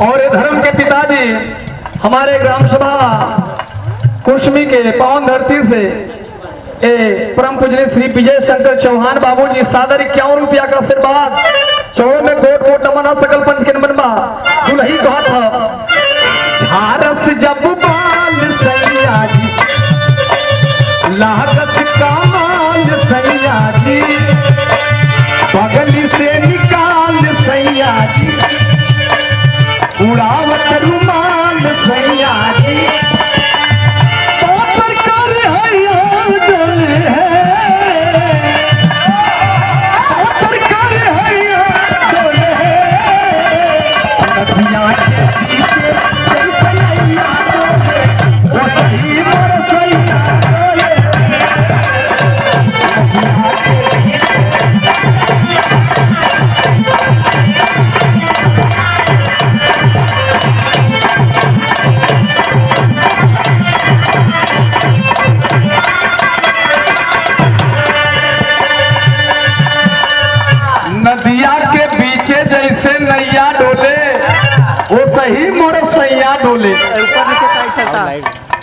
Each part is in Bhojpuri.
और धर्म के पिताजी हमारे ग्राम सभा कुशमी के पावन धरती से परम पूजनीय श्री विजय शंकर चौहान बाबू जी सादर 51 रुपया का आशीर्वाद चौड़ में कोट कोट नमन सकल पंच के नमन बा दुलही कहा था झारस जब बाल सैया जी लागस कमाल सैया जी बगली से निकाल सैया जी उड़ावत रुमाल सैया जी नदिया के पीछे जैसे नैया डोले वो सही मोर सैया डोले।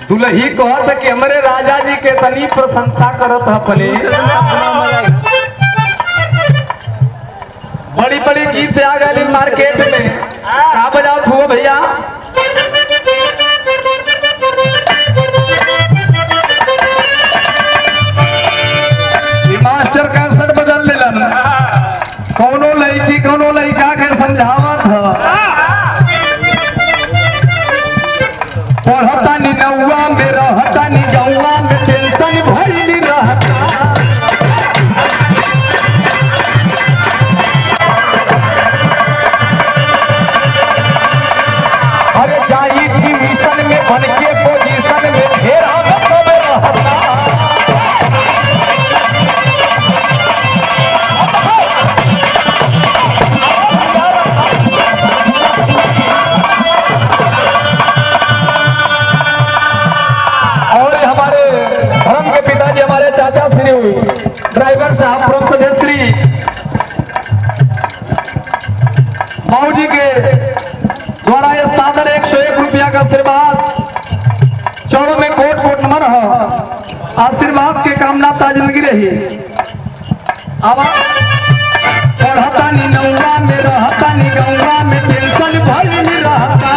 दुलही कहत कि हमारे राजा जी के तनी प्रशंसा करत अपने बड़ी बड़ी गीत आ गए मार्केट में का बजाओ हुआ भैया मास्टर कैसेट बदल दिलन कौनो लड़की कौनो लड़का के समझावत पढ़ता नी नौवा में रहता नी गौवा में टेंशन भरी रहता अरे जाई की मिशन में बन के पोजीशन में घेरा रहता ड्राइवर साहब प्रोफेसर श्री माऊ जी के द्वारा ये सादर 101 रुपया का आशीर्वाद चौड़ों में कोट कोट नमन हो आशीर्वाद के कामना ताजगी रही अब पढ़ता नी नौवा में रहता नी गौवा में टेंशन भरी नहीं रहता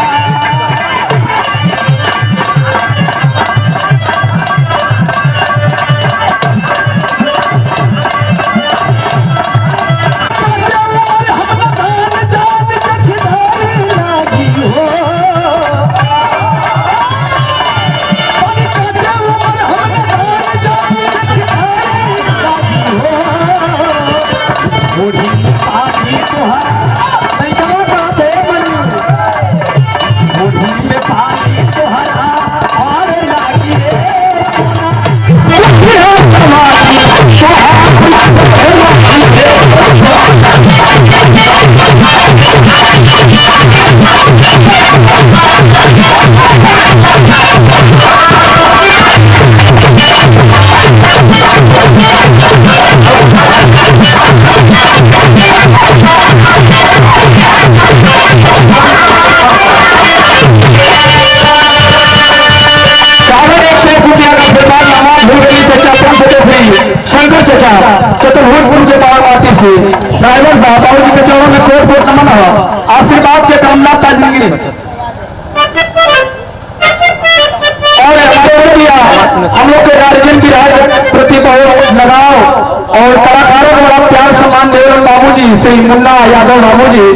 चतुर्भुज के पावर पार्टी से ड्राइवर साहब बाबू जी के चौरों में कोट कोट नमन हो आशीर्वाद के कामना ताजगी और हम लोग के गार्जियन की प्रति बहुत लगाव और कलाकारों को बड़ा प्यार सम्मान दे रहे बाबू जी श्री मुन्ना यादव बाबू जी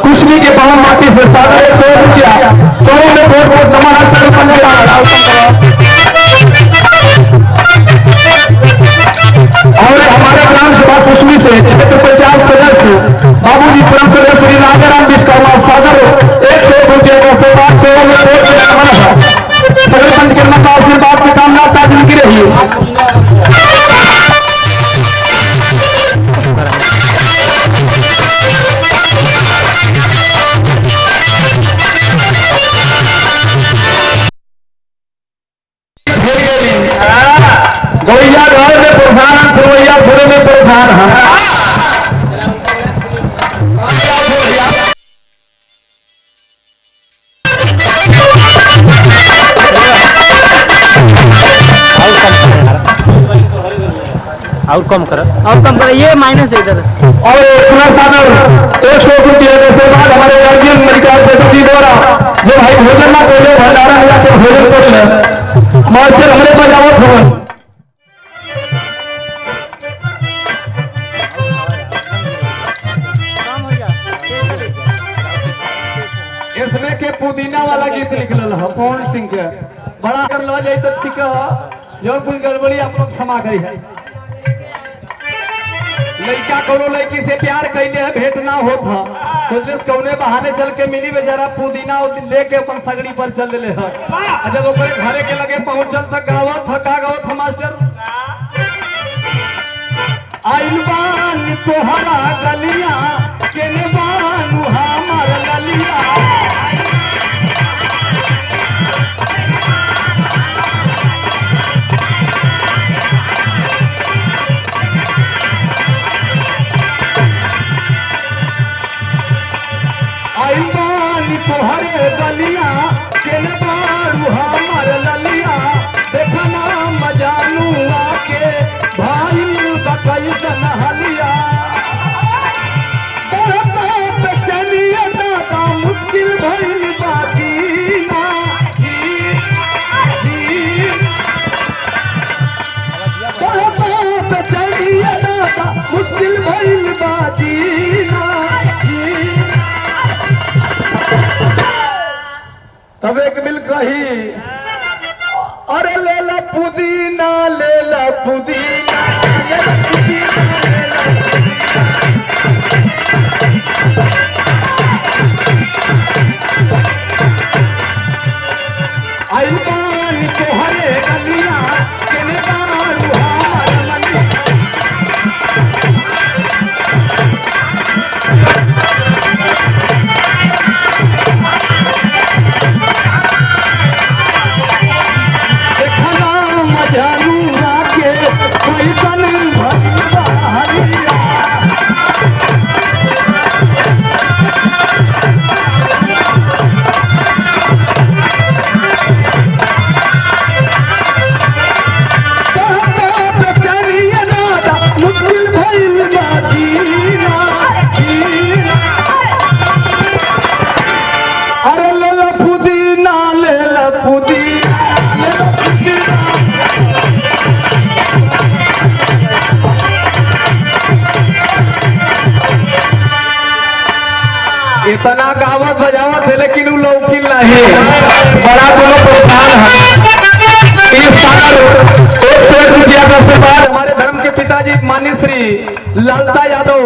कुशमी के पावर पार्टी से 100 रुपया चौरों में कोट कोट नमन और हमारे ग्राम सभा कुशमी से क्षेत्र 50 सदस्य बाबूजी परम सदस्य श्री राजाराम विश्वकर्मा सागर 100 रुपये का आशीर्वाद चौरों में सगल पंच के आशीर्वाद की कामना ताजगी रही। और कम कर ये माइनस है इधर। और इतना सादर 100 रुपये के बाद हमारे अर्जुन मलिकार जी द्वारा जो भाई भोजन ना बोले भंडारा मिला के भोजन कर ले मास्टर हमारे बजावत हो। इसमें के पुदीना वाला गीत निकलल है पवन सिंह के बड़ा कर लो जाए तो ठीक है जो कुछ गड़बड़ी आप लोग क्षमा करी है। लड़का कोनो लड़की से प्यार कैले है भेंट ना होता तो कौने बहाने चल के मिली बेचारा पुदीना लेके अपन सगड़ी पर चल ले है। जब ओकरे घरे के लगे पहुंचल तक गावत है का गावत है मास्टर आइल बान तोहरा गलिया केने बानू हमार ललिया तोहरे गलिया केने बारू हमार ललिया देखना मजानू आके भाई बकैसन हलिया चलिए दादा मुश्किल भइल बाजीना चलिए दादा मुश्किल भइल बाजीना। तब एक मिल कही अरे ले ला पुदीना ले ला पुदीना आई पानी तोहरे गलिया केने बारू हमार ललिया इतना गावत बजावत है लेकिन वो लौकिल नहीं बड़ा दोनों परेशान है। इस साल 101 रुपया का आशीर्वाद हमारे धर्म के पिताजी माननीय श्री लालता यादव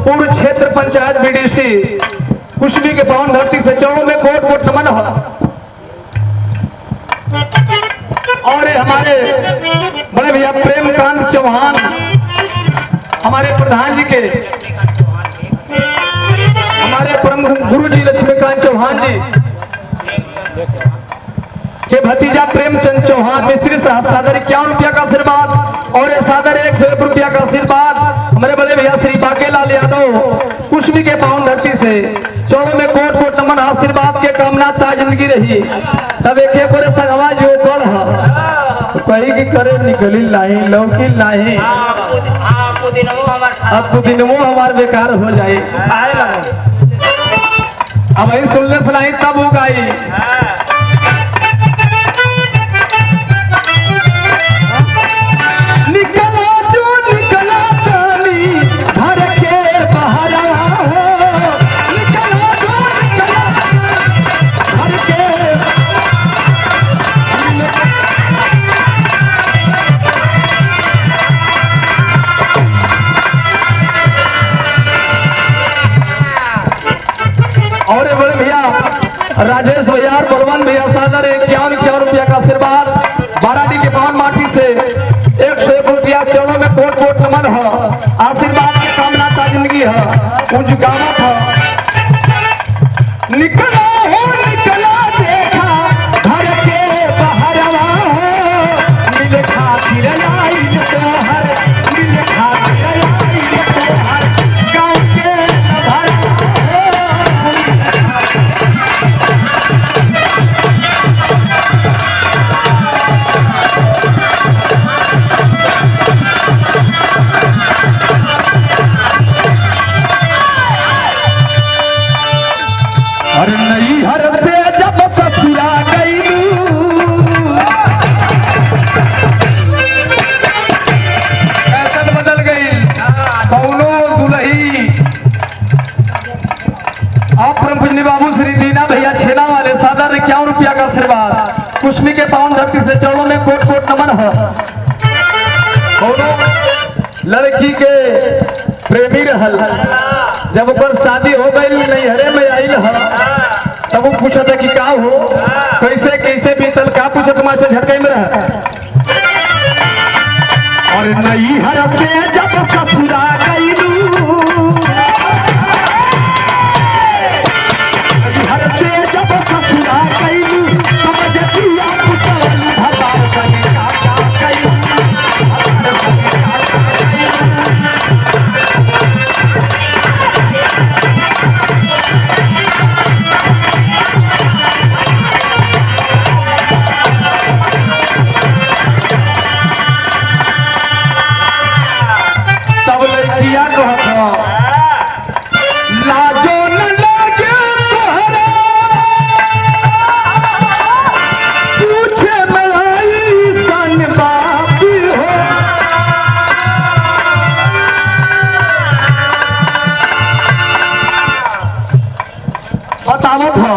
पूर्व क्षेत्र पंचायत बीडीसी कुशमी के पावन धरती से चरणों में कोट कोट नमन हो। और हमारे बड़े भैया प्रेमकांत चौहान हमारे प्रधान जी के हमारे परम गुरु जी लक्ष्मीकांत चौहान जी के भतीजा प्रेमचंद चौहान मिस्त्री साहब सादर 51 रुपया का आशीर्वाद और सादर 101 रुपया का आशीर्वाद हमारे बड़े भैया श्री बाकेलाल यादव कुशमी के पावन धरती से चौड़ों में कोट कोट नमन आशीर्वाद के कामना ता जिंदगी रही। तब एक बोले सगवा जो बड़ कही की करे निकली नहीं लौकी नहीं अब पुदीनमो हमार बेकार हो जाए अब वही सुनने सुनाई तब हो गई निकला जो निकला तानी घर के बाहर निकला जो निकला घर के और बड़े भैया राजेश भैया बलवान भैया सादर 51 रुपया का आशीर्वाद बाराडी के पावन माटी से 101 रुपया चरणों में कोट कोट नमन है आशीर्वाद की कामना का जिंदगी है उन गावत है निकला हो निकला देखा घर के बाहर मिले खातिर आई तोहर मिले खातिर आई तोहर गाँव के भर अरे नई हर से जब ससुरा गई फैशन बदल गई कौनो दुल्ही। आप परम पूजनीय बाबू श्री दीना भैया छेना वाले सादा ने 51 रुपया का आशीर्वाद कुश्मी के पावन धरती से चरणों में कोट कोट नमन है। कौनो लड़की के प्रेमी रहल जब ओकर शादी हो गई नैहरे में आइल है तब वो पूछत है कि का हो कैसे कैसे बीतल का पूछत मास्टर झटके में रह। और नैहर से जब ससुरा गईलू नैहर से जब ससुरा गईलू तब जतिया पुछल भतार संग का कईलू लाजो न लागे तोहरा पूछे मैं आई सन बापी हो। बतावत हो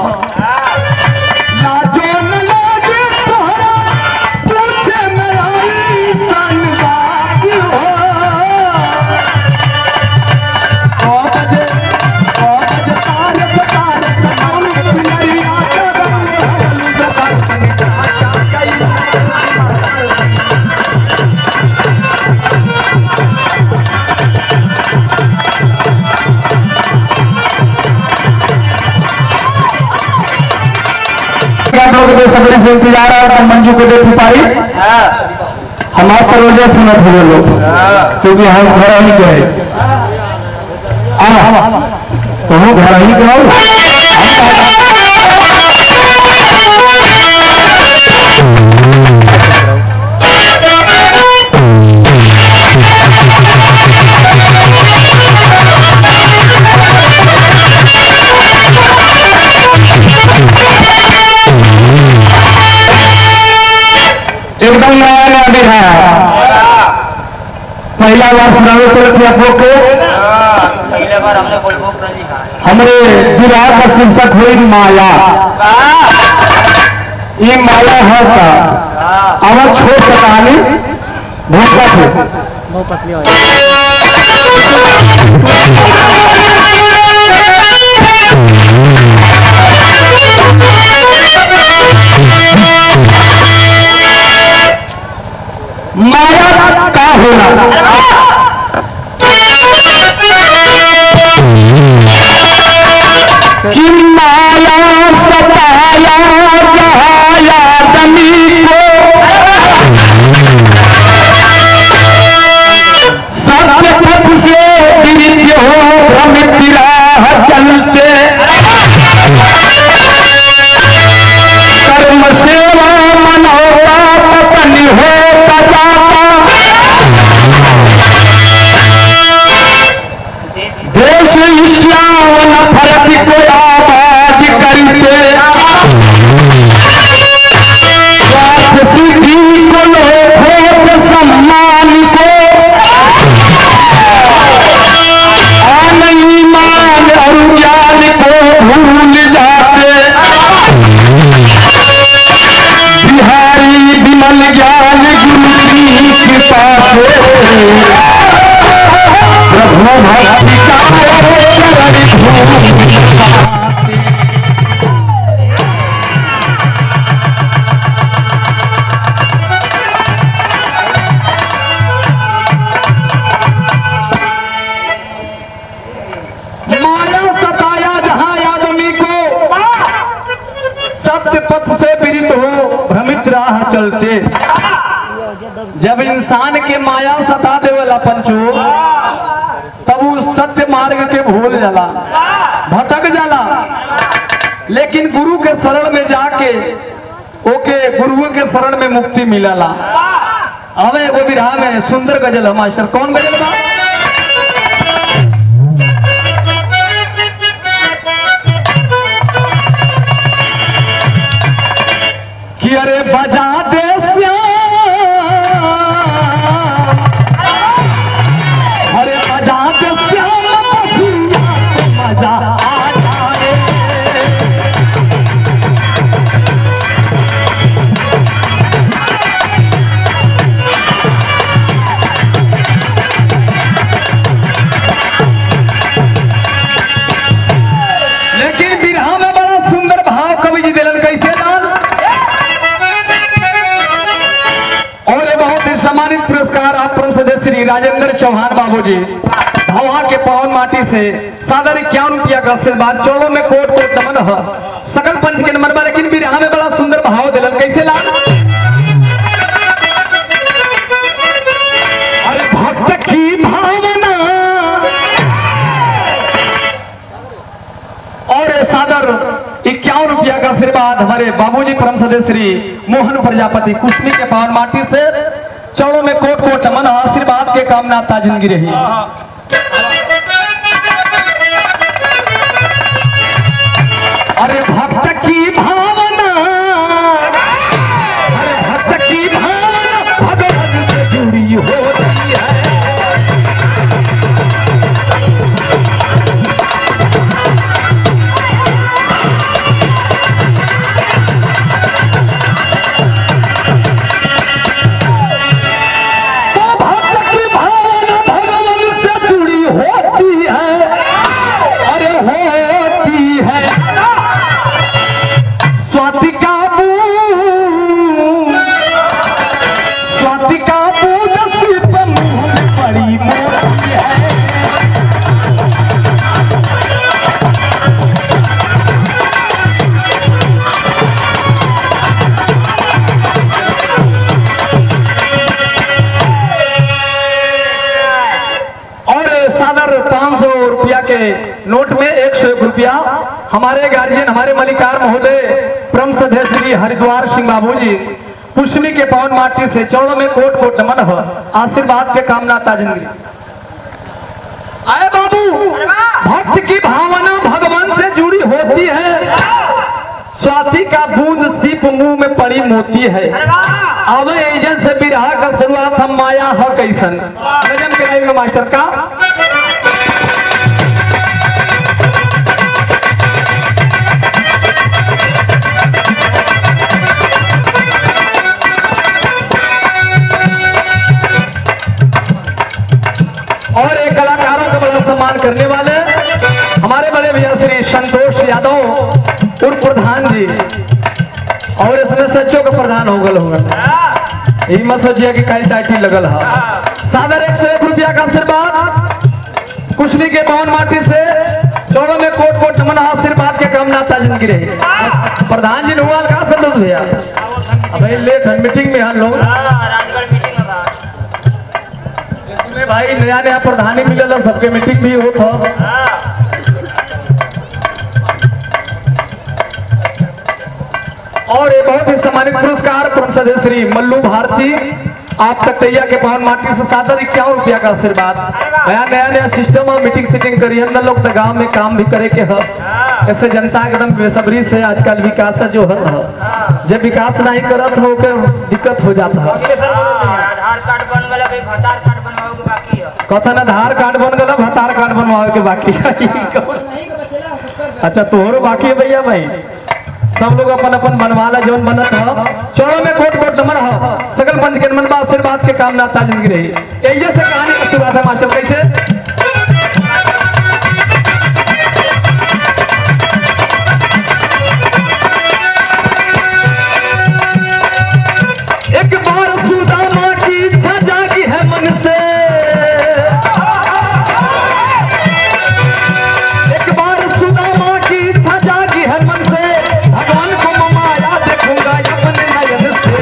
लाजो न लागे तोहरा पूछे मैं आई सन बापी हो। सबरी से इंतजार है मंजू को देखी पाई हमारे पर वजह से मत हो लोग क्योंकि हम घर ही गए तो हम घर ही गए। एकदम नया नया देखा पहला बार सुनावे चलती आप लोग को हमारे विराट का शीर्षक हुई माया। ये माया है का आवाज छोट का कहानी बहुत पतली माया का होना कि माया सताया जहाया आदमी को सत्य पथ से विरुद्ध हो भ्रमित राह चलते कर्म सेवा मनोता पतन होता जाता देश ईश्वर फर्क को आबाद करते स्वार्थ सिद्धि को लोभ सम्मान को आन ईमान और ज्ञान को भूल जाते बिहारी विमल ज्ञान गुरु की कृपा से प्रभु भक्ति का माया सताया जहां आदमी को सत्य पथ से विरुद्ध हो भ्रमित राह चलते। जब इंसान के माया सता देवला पंचो तब उस सत्य मार्ग के भूल जाला भटक जाला। लेकिन गुरु के शरण में जाके ओके गुरुओं के शरण में मुक्ति मिलला। हमें एगो बिरहा में सुंदर गजल है मास्टर कौन गजल बा बजा दे श्याम, अरे बजा दे श्याम बसिया तो मजा आ जाए। लेकिन बिरहा में बड़ा सुंदर भाव कवि जी दिलन कैसे डाल। और ये बहुत ही सम्मानित पुरस्कार आप परम सदस्य श्री राजेंद्र चौहान बाबू जी भवा के पावन माटी से सादर 51 रुपया का आशीर्वाद, चौड़ों में कोट कोट नमन है सकल पंच के नमन। लेकिन बिरहा में बड़ा सुंदर भाव दिलन कैसे लाल। अरे भक्त की भावना और सादर 51 रुपया का आशीर्वाद हमारे बाबूजी परम सदस्य श्री मोहन प्रजापति कुश्मी के पावन माटी से चौड़ों में कोट कोट नमन, आशीर्वाद के कामना ता जिंदगी रही। अरे भक्त की भावना, अरे भक्त की भावना भगवान से जुड़ी होती है। नोट में 101 रुपया हमारे गार्जियन हमारे मलिकार महोदय परम सदस्य श्री हरिद्वार सिंह बाबूजी कुश्मी के पावन माटी से चौड़ों में कोट कोट नमन हो, आशीर्वाद के कामना ता जिंदगी। आए बाबू, भक्त की भावना भगवान से जुड़ी होती है, स्वाति का बूंद सीप मुंह में पड़ी मोती है। अब एजन से बिरहा का शुरुआत हम माया है कैसन नजम के लाइन में मास्टर का। और एक कलाकारों का बड़ा सम्मान करने वाले हमारे बड़े भैया श्री संतोष यादव उर्फ प्रधान जी, और इसमें सच्चों का प्रधान हो गल होगा, यही मत सोचिए कि कई टाइटल लगल है। सादर 101 रुपया का आशीर्वाद कुश्मी के पावन माटी से चौड़ों में कोट कोट नमन, आशीर्वाद के कामना ता जिंदगी रही। प्रधान जी हुआ कहा संतोष भैया अब लेट मीटिंग में हम लोग इसमें भाई नया नया प्रधानी मिलल, सबके मीटिंग भी होता। और ये बहुत ही सम्मानित पुरस्कार परम सदस्य श्री मल्लू भारती आप कटैया के पावन माटी से सादर 51 रुपया का आशीर्वाद। नया नया सिस्टम और मीटिंग सीटिंग करिए न लोग तो गाँव में काम भी करे के है, ऐसे जनता एकदम बेसब्री से आजकल विकास जो है जब विकास नहीं करत हो के दिक्कत हो जाता है। कथन आधार कार्ड बन गया भतार कार्ड बनवावे के बाकी अच्छा तोहरो बाकी है भैया भाई, सब लोग अपन अपन बनवाला जौन बनत है। चौड़ों में कोट कोट नमन है, सकल पंच के नमन आशीर्वाद के कामना ता जिंदगी रही। यही से कहानी की शुरुआत है मास्टर कैसे। एक बार सुदामा की इच्छा जागी है मन से, एक बार सुदामा की इच्छा जागी है मन से, भगवान को ममाया देखूंगा अपने नयन से।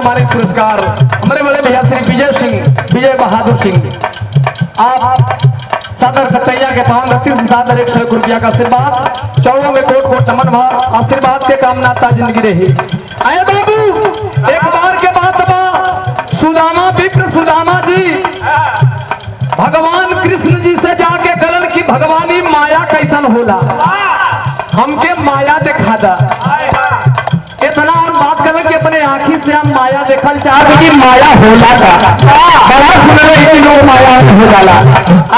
सम्मानित पुरस्कार हमारे बड़े भैया श्री विजय बहादुर सिंह आप सादर कटैया के पावन धरती से सादर 101 रुपया का आशीर्वाद चौड़ों में कोट कोट नमन भा आशीर्वाद के कामनाता जिंदगी रही। आए बाबू एक बार के बात बा सुदामा विप्र सुदामा जी भगवान कृष्ण जी से जाके कलन की भगवानी माया कैसन होला हमके माया दिखा दा इतना और बात करें कि अपने आँखी से हम माया देखल चाहते कि माया होला का बड़ा सुन रहे कि लोग माया हो जाला।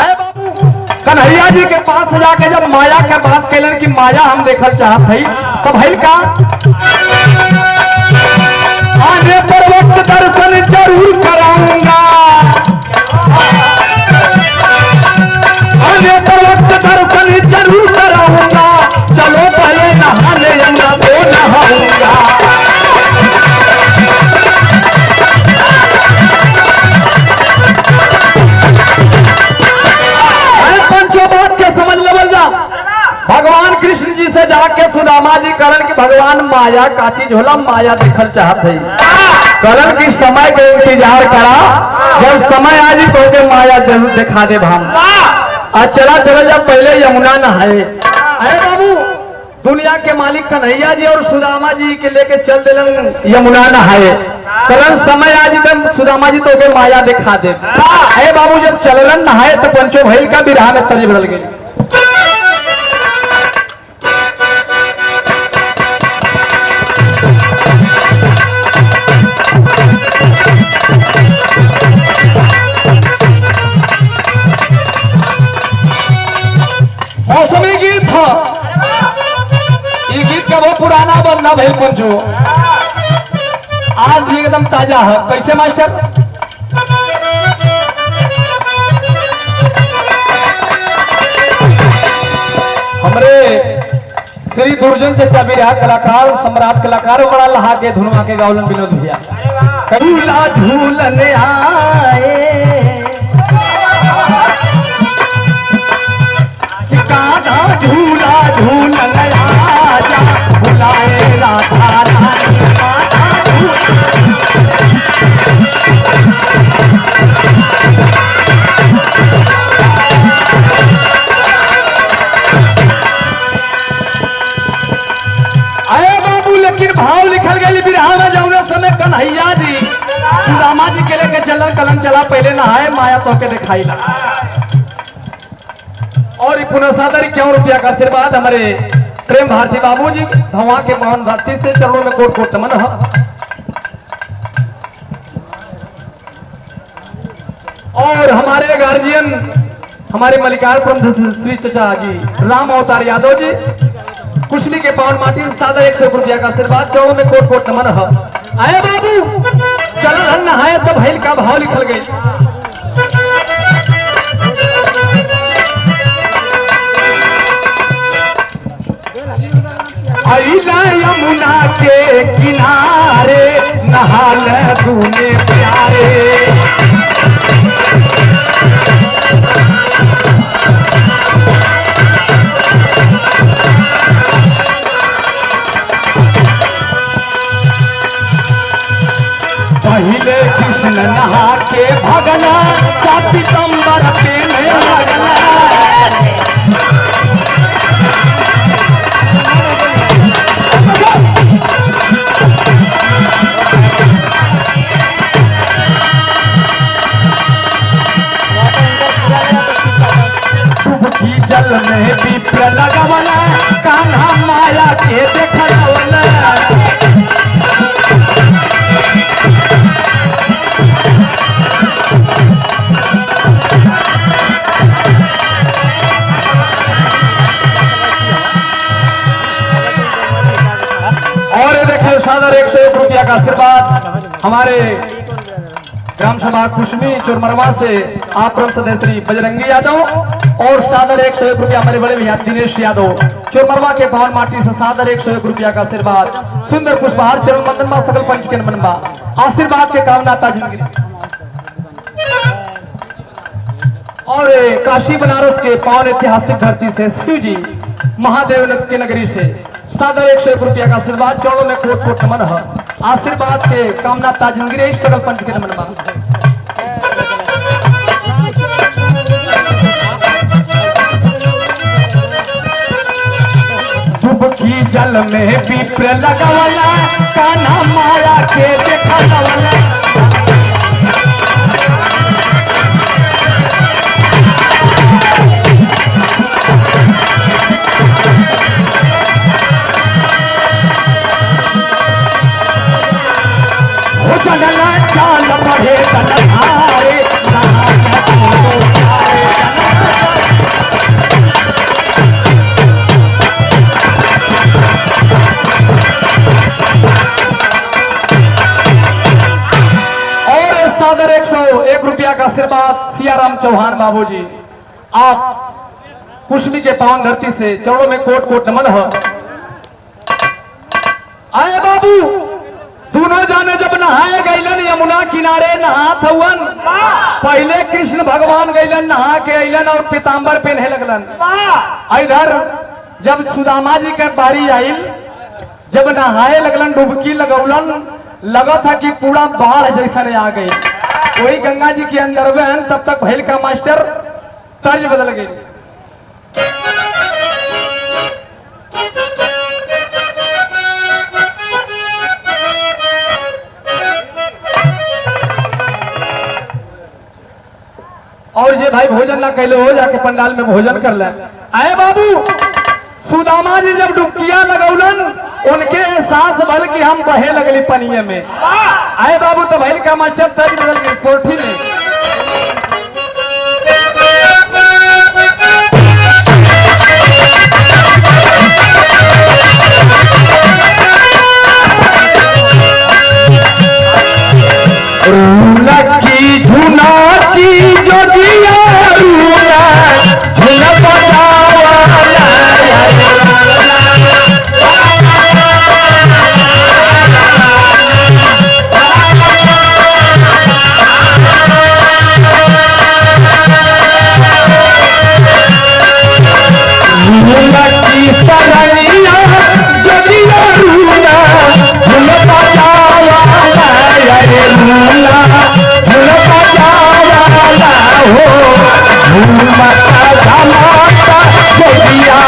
आए बाबू कन्हैया जी के पास जाके जब माया के बात कैलन कि माया हम देखल चाहत हई तब भइल का आने पर वक्त दर्शन जरूर कराऊंगा आने पर वक्त दर्शन जरूर कराऊंगा चलो पहले नहाने यमुना को नहाऊंगा। पंचों बात के समझ लेवल जा भगवान कृष्ण जी से जाके सुदामा जी करण की भगवान माया का चीज होला माया देखल चाहत है करण की समय के इंतजार करा जब समय आ जी तो के माया जरूर दिखा दे हम चला चला जब पहले यमुना नहाए। अरे बाबू दुनिया के मालिक कन्हैया जी और सुदामा जी के लेके चल दिलन यमुना नहाए करण समय आज तब सुदामा जी तो के माया दिखा दे। अरे बाबू जब चललन नहाए तो पंचो भैल का बिरहा में तर्ज बदल गई। मौसमी गीत था ये गीत का वो पुराना बनना भाई पंचो आज भी एकदम ताजा है। कैसे मास्टर हमरे श्री दुर्जन चचा भी रहा कलाकार सम्राट कलाकार बड़ा लहा के धुनवा के गावलन विनोद भैया झूला झूलन आए झूला झूलन आजा बुलाए राधा रानी आए बाबू लेकिन भाव लिखल गई बिरहा में जौने समय कन्हैया जी सुदामा जी के लेके चलन कलन चला पहले नहाए माया तो के दिखाई ला और पुनः सादर 51 रुपया का आशीर्वाद हमारे प्रेम भारती बाबूजी धवा के पावन धरती से चरणों में कोट कोट नमन है। और हमारे गार्जियन हमारे मल्लिकार्जुन श्री चचा जी राम अवतार यादव जी कुशली के पावन माटी से सादर 101 रुपया का आशीर्वाद चरणों में कोट कोट नमन है। आए बाबू चल नहाए तो भैल का भाव लिखल गई यमुना के किनारे नहाल दूने प्यारे पहले कृष्ण नहा के भगला का पीतम्बर पहने लगला जल में विप्र लगवला कान्हा माया के देखवला और देखिए सादर 101 रुपया का आशीर्वाद हमारे ग्राम सभा कुशमी चोरमरवा से आप सदस्य श्री बजरंगी यादव और सादर 101 रुपया हमारे बड़े भैया दिनेश यादव चोरमरवा के पावन माटी से सादर 101 रुपया का आशीर्वाद सुंदर पुष्पहार चरण मंदन बा सकल पंच के नमन बा आशीर्वाद के कामनाता जिंदगी और काशी बनारस के पावन ऐतिहासिक धरती से शिव जी महादेव की नगरी से सादर 101 रुपया का आशीर्वाद चरणों में कोट कोट नमन है। आशीर्वाद के कामना ताजिंदगी रही सकल पंच के नमन बा। डुबकी जल में विप्र लगवला कान्हा माया के देखवला। हो चलना चाल बढ़े तलहारे सादर 101 रुपया का आशीर्वाद सियाराम चौहान बाबूजी, आप कुश्मी के पावन धरती से चरणों में कोट कोट नमन हो। आए बाबू दोनों जाने जब नहाए गईलन यमुना किनारे नहात हवन, पहले कृष्ण भगवान गईलन नहा के अलन और पीताम्बर पहने लगलन। इधर जब सुदामा जी के बारी आइल, जब नहाए लगलन डुबकी लगौलन, लगा था कि पूरा बाढ़ जैसा आ गई। वही गंगा जी के अंदर में तब तक भैल का मास्टर तर्ज बदल गई। और ये भाई भोजन ना कैलो हो, जाके पंडाल में भोजन कर ले। आए बाबू सुदामा जी जब डुबकिया लगौलन, उनके एहसास भल कि हम बहे लगली पनिये में। आए बाबू तो भैल का मास्टर तर्ज बदल गई सोठी में। लकी झुनाची जो दिया रूला झुना पटावा लकी सरनिया जो दिया रूला झुना पटावा रे लूला झुना पटावा हो झुमका धमाका जो दिया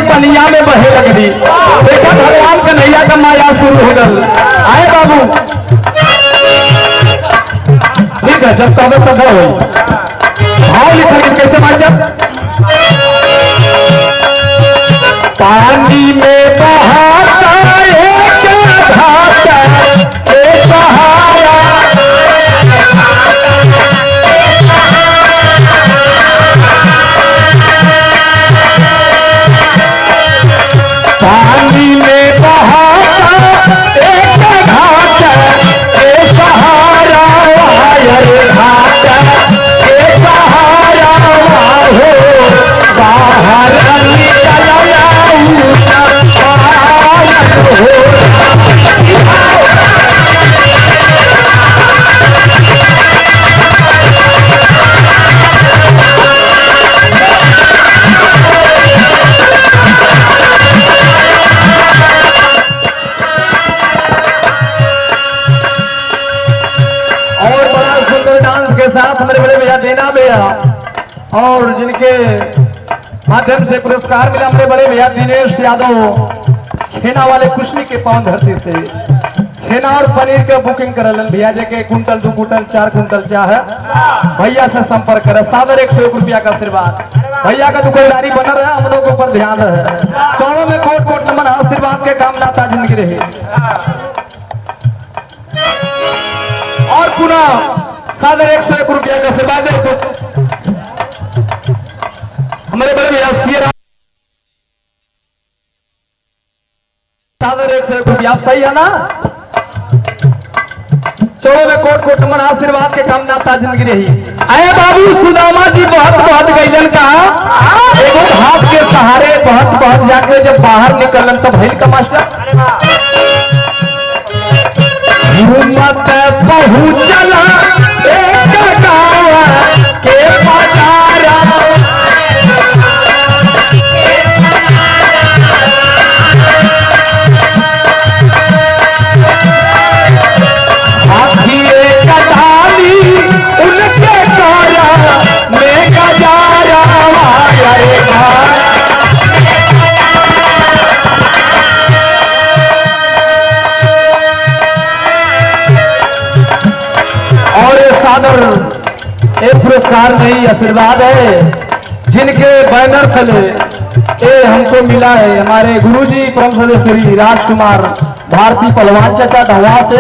पनिया में बहे लगली। देखा भगवान के नैया का माया शुरू हो गल। आए बाबू ठीक है, जब तब तब हो भाव लिखल कैसे मास्टर? पानी में बहाता एक भाता ए सहारा, पानी में बहाता एक घाट ए सहारा रे घाट ए सहारा हो बाहर निकल साथ मेरे बड़े भैया देना भैया और जिनके माध्यम से पुरस्कार मिला मेरे बड़े भैया दिनेश यादव छेना वाले कुश्मी के पावन धरती से छेना और पनीर के बुकिंग करलन भैया जे के कुंटल 2 कुंटल 4 कुंटल चाहे भैया से संपर्क करे। सादर 101 रुपया का आशीर्वाद भैया का दुकानदारी बना रहे, हम लोग के ऊपर ध्यान रहे। चौड़ों में कोट कोट नमन, आशीर्वाद के काम लाता जिंदगी रहे। और पुनः सादर 101 रुपया का सेवा दे हमारे बड़े भैया सियाराम। सादर 101 रुपया, आप सही है ना? चलो में कोट कोट मन आशीर्वाद के काम नाता जिंदगी रही। अरे बाबू सुदामा जी बहुत बहुत गईलन का एगो हाथ के सहारे बहुत बहुत जाके जब बाहर निकलन तो भइल का मास्टर हिम्मत पहुंचला एक गाँव के बाजारा एक पुरस्कार नहीं आशीर्वाद है जिनके बैनर तले ये हमको मिला है हमारे गुरुजी परम सदस्य श्री राजकुमार भारती पहलवान चचा ढवा से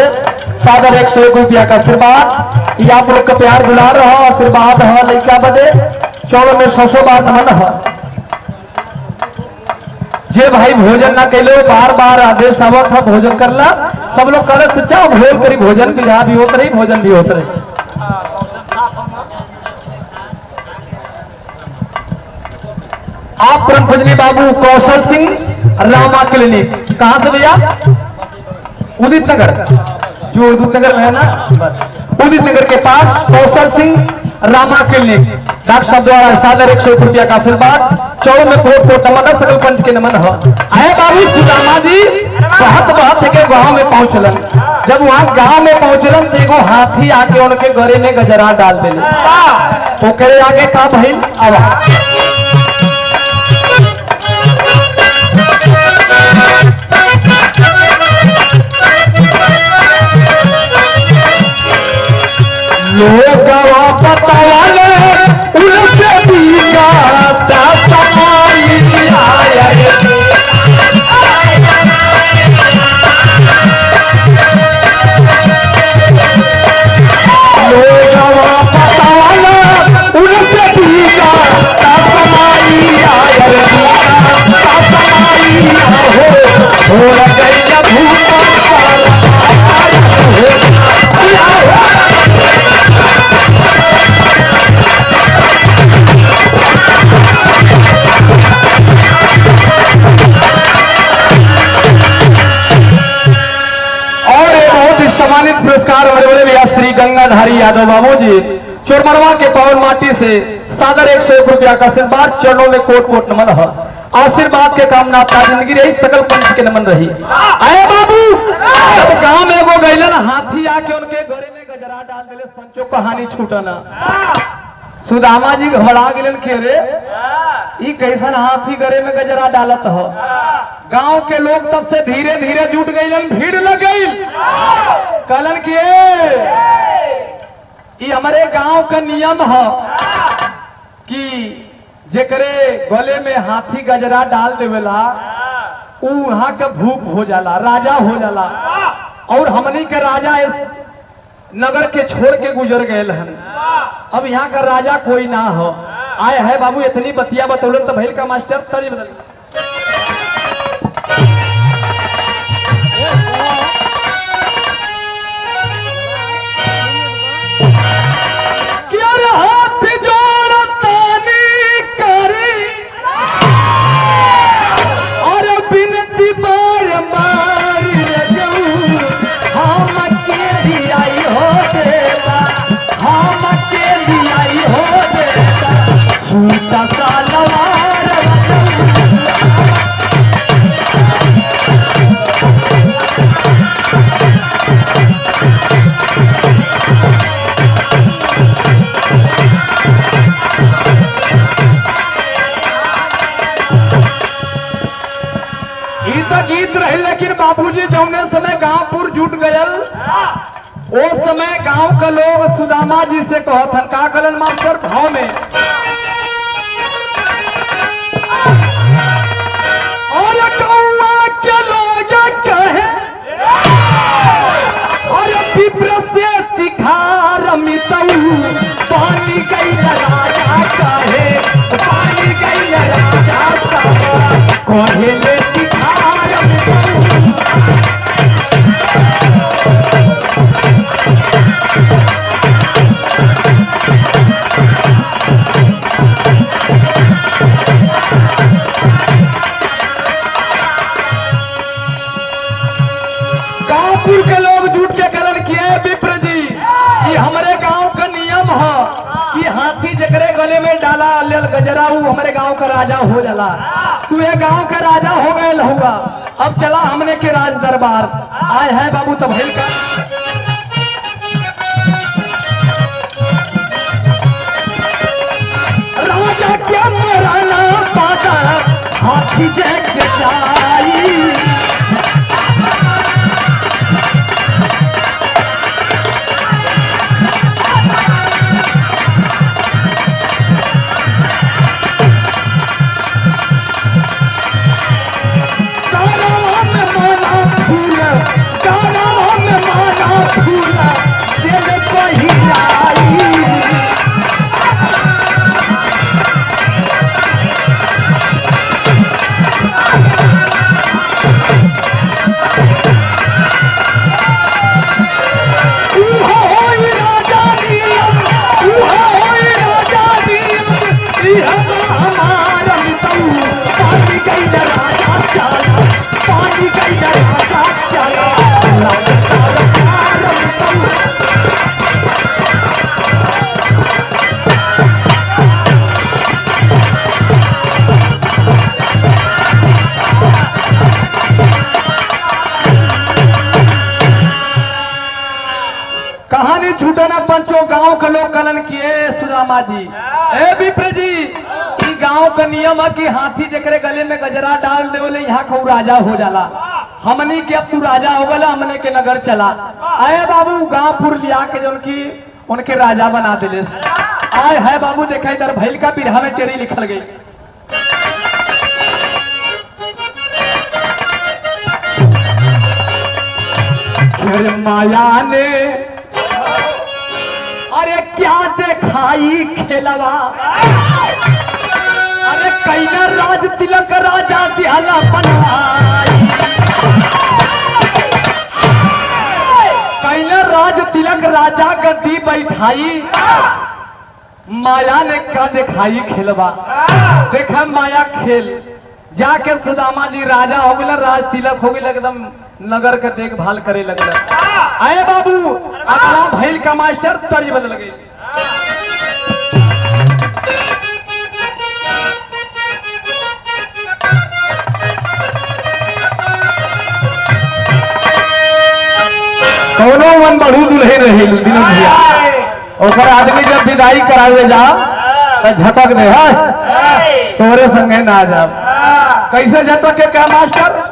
सादर 101 रुपया का आशीर्वाद। ये आप लोग का प्यार दुलार रहो आशीर्वाद है लड़का बदे 14 में 100 बार नमन है। जे भाई भोजन ना कैलो बार बार आदेश आवत है भोजन करला सब लोग करत चाहो भोज करी भोजन विधा भी होत रही भोजन भी होत रही। आप परम पूजनीय बाबू कौशल सिंह रामा क्लिनिक कहां से भैया उदित नगर जो उदित नगर में है ना उदित नगर के पास कौशल सिंह रामा क्लिनिक डॉक्टर साहब द्वारा सादर 101 रुपया का आशीर्वाद। 14 में कोट कोट नमन सकल पंच के नमन हो। आए बाबू सुदामा जी बहुत बहुत के गांव में पहुंचलन जब वहां गांव में पहुंचलन तो एगो हाथी आके उनके गले में गजरा डाल देले ओकरे आगे का भइल आवाज लोग बतावाले उनसे भी गाता समाई आया लोग बतावाले उनसे भी गाता समाई आया हो गई ना सम्मानित पुरस्कार बड़े बड़े भैया श्री गंगाधारी यादव बाबू जी चोरमरवा के पवन माटी से सादर 101 रुपया का आशीर्वाद। चरणों में कोट कोट नमन है आशीर्वाद के कामना जिंदगी रही सकल पंच के नमन रही। आए बाबू गांव में एगो गैलन हाथी आके उनके घरे में गजरा डाल दिले पंचों कहानी छूटना सुदामा जी घबरा गेलन के रे ई कैसन हाथी घरे में गजरा डालत हो। गांव के लोग तब से धीरे धीरे जुट गईलन भीड़ लग गई कलन के ई हमारे गांव का नियम है कि जेकरे गले में हाथी गजरा डाल देवेला ऊ वहां का भूप हो जाला राजा हो जाला और हमनी के राजा इस नगर के छोड़ के गुजर गए हन अब यहाँ का राजा कोई ना हो। आए है बाबू इतनी बतिया बतौलन तो भैल का मास्टर तरी बदल गीत रहे लेकिन बाबूजी जौने समय गांवपुर जुट गयल ओ समय गांव का लोग सुदामा जी से कहत का कलन मास्टर भाव में और कौवा के लोग कहे और विप्र से तिखार मितऊ पानी गई राजा कहे पानी गई राजा कहे तिखार गांवपुर के लोग जुट के करण किए विप्र जी कि हमारे गांव का नियम है कि हाथी जकरे गले में डाला लेल गजरा वो हमारे गांव का राजा हो जाला। तू ये गांव का राजा हो गए होगा। अब चला हमने के राज दरबार आए है बाबू तब हिल का राजा क्या मराना पाता हाथी जग जाई। कहानी छूटना पंचो गांव के लोग कलन किए सुदामा जी। ए विप्र जी ई गांव का नियम है कि हाथी जकरे गले में गजरा डाल देवले यहाँ को राजा हो जाला। हमनी के अब तू राजा हो गला हमने के नगर चला आए बाबू गांवपुर लिया के जो उनके राजा बना दिले। आए है बाबू देखा इधर भैल का बिरहा में तेरी लिखल गई। माया ने अरे क्या दिखाई खेलवा अरे कैला राज तिलक राजा दिहला बनवाई। कैला राज तिलक राजा गद्दी बैठाई। माया ने क्या दिखाई खेलवा देखा माया खेल जाके सुदामा जी राजा हो गए राज तिलक हो गए एकदम नगर के देखभाल करे लगल। आए बाबू अगला भैल का मास्टर तर्ज बदल गई। कौनो मन बढ़ू दुल्हे रही विनोद भैया ओकर आदमी जब विदाई करावे जा तो झटक दे है तोरे संगे ना जा। कैसे झटक के क्या मास्टर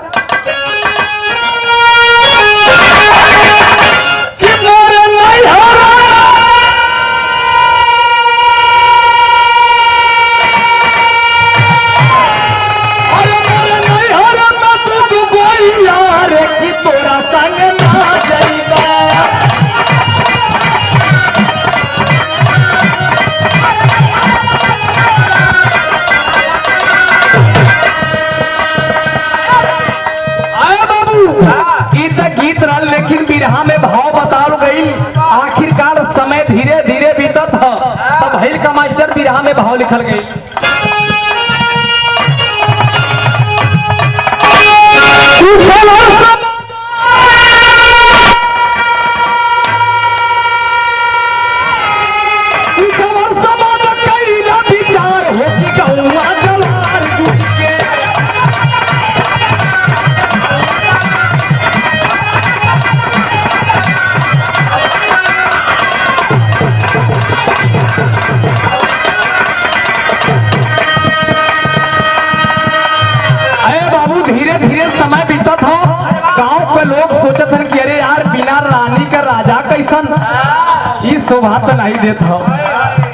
लेकिन बिरहा में भाव बताओ गई। आखिरकार समय धीरे धीरे बीतत है तब भैल का मास्टर बिरहा में भाव लिखल गई। शोभा तो नहीं देता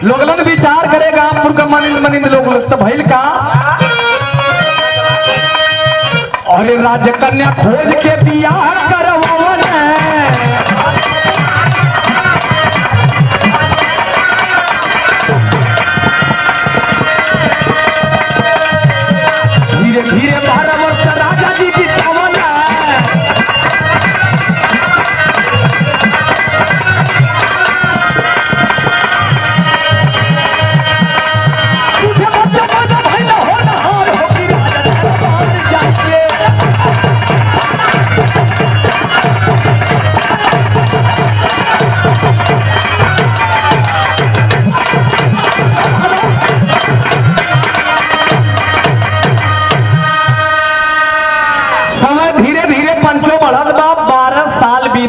लोगन विचार करेगा का मनिंद लोग तो भैल का और राजकन्या खोज के बियाह करवावन धीरे धीरे 12 वर्ष राजा जी की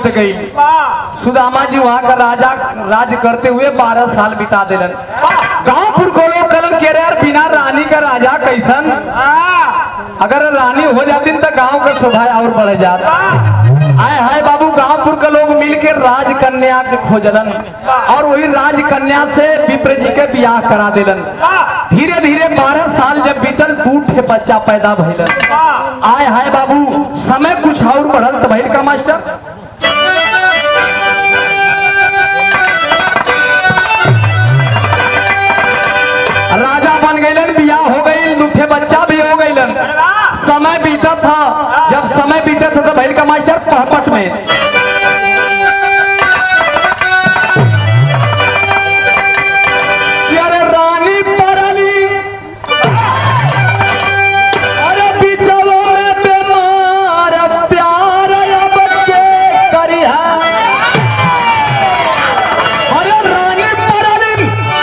बीत गई। सुदामा जी वहां का राज करते हुए 12 साल बिता दिलन। गांवपुर को लोग कलन कह रहे यार बिना रानी का राजा कैसन, अगर रानी हो जाती तो गांव का शोभा और बढ़ जाता। आए हाय बाबू गांवपुर के लोग मिलकर राजकन्या के खोजलन और वही राजकन्या से विप्र जी के ब्याह करा दिलन। धीरे धीरे 12 साल जब बीतल 2 ठे बच्चा पैदा भइलन। आए हाय बाबू समय कुछ और बढ़ल तो भइल का मास्टर, राजा बन गइलन, ब्याह हो गई, 2 ठे बच्चा भी हो गइलन। समय बीता था, जब समय बीता था तो भइल का मास्टर पहपट में अरे रानी परली, अरे बिचवो में बीमार प्यार अब के करिहा। अरे रानी परली,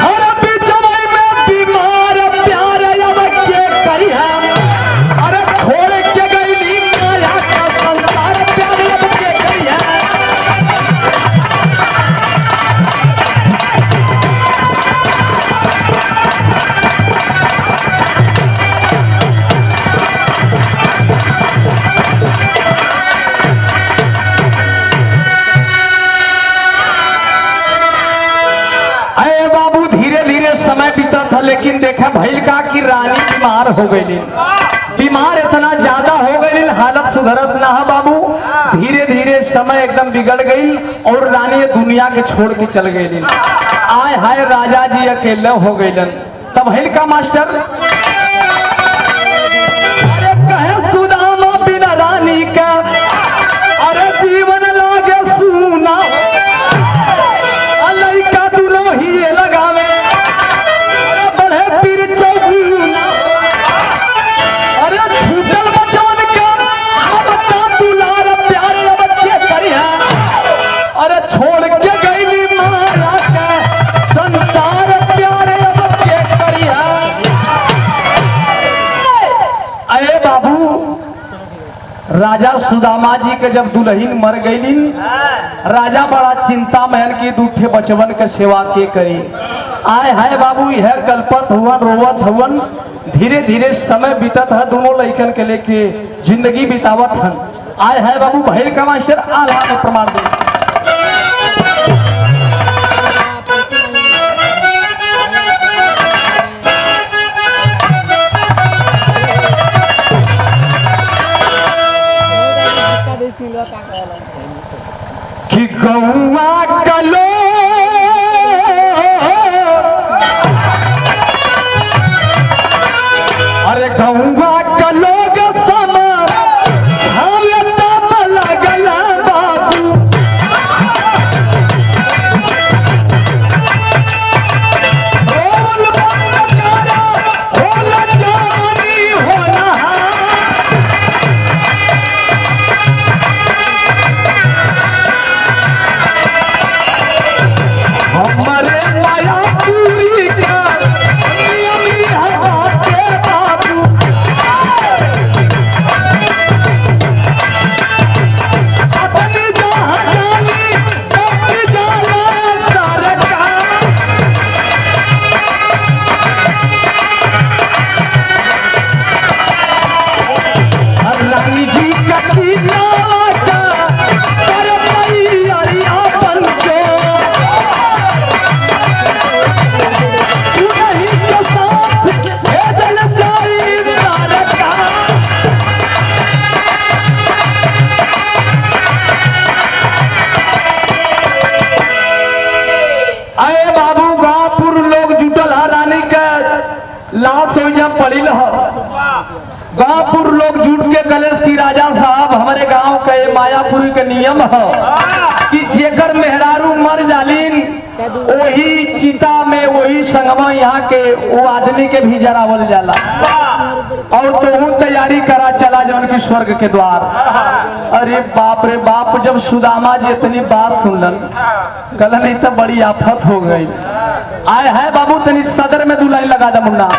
अरे बिचवो में बीमार प्यार अब के करिहा। अरे छोड़ के गईली माया का संसार प्यार अब के करिहा। अरे बाबू धीरे धीरे समय बीता था, लेकिन देखा भइल का कि रानी बीमार हो गई। बीमार इतना ज्यादा हो गई, हालत सुधरत ना है बाबू। धीरे धीरे समय एकदम बिगड़ गई और रानी ये दुनिया के छोड़ के चल गई। आय हाय राजा जी अकेले हो गईलन। तब भइल का मास्टर, अरे कहे सुदामा बिना रानी का, अरे जीवन लागे सुना, लइका दुलोही लगावे, अरे बढ़े पीर चौगुना। अरे छूटल बचवन के अब ता दुलार प्यार अब के करिहा। अरे छोड़ के गईली माया के संसार प्यार अब के करिहा। अरे बाबू राजा सुदामा जी के जब दुल्हन मर गई, राजा बड़ा चिंता महल की 2 ठे बचवन के सेवा के करी। आय हाय बाबू यह कल्पत हुवन रोवत हुवन। धीरे धीरे समय बीतत है, दोनों लड़कन के लेके जिंदगी बितावत हन। आय हाय बाबू भइल का मास्टर आला में प्रमाण दे। कि गौवा कलो अरे गौवा कलो समा लगला बाबू। लाश हो जब पड़ी गांवपुर लोग जुट के कलेश की राजा साहब हमारे गांव के मायापुरी के नियम है कि जेकर मेहरारू मर जालीन वही चिता में वही संगमा यहाँ के वो आदमी के भी जरावल जाला और तो तैयारी करा चला जो उनकी स्वर्ग के द्वार। अरे बाप रे बाप, जब सुदामा जी इतनी बात सुनलन कल नहीं तो बड़ी आफत हो गई। आए है बाबू तनी सदर में दुलाई लगा दे मुन्ना।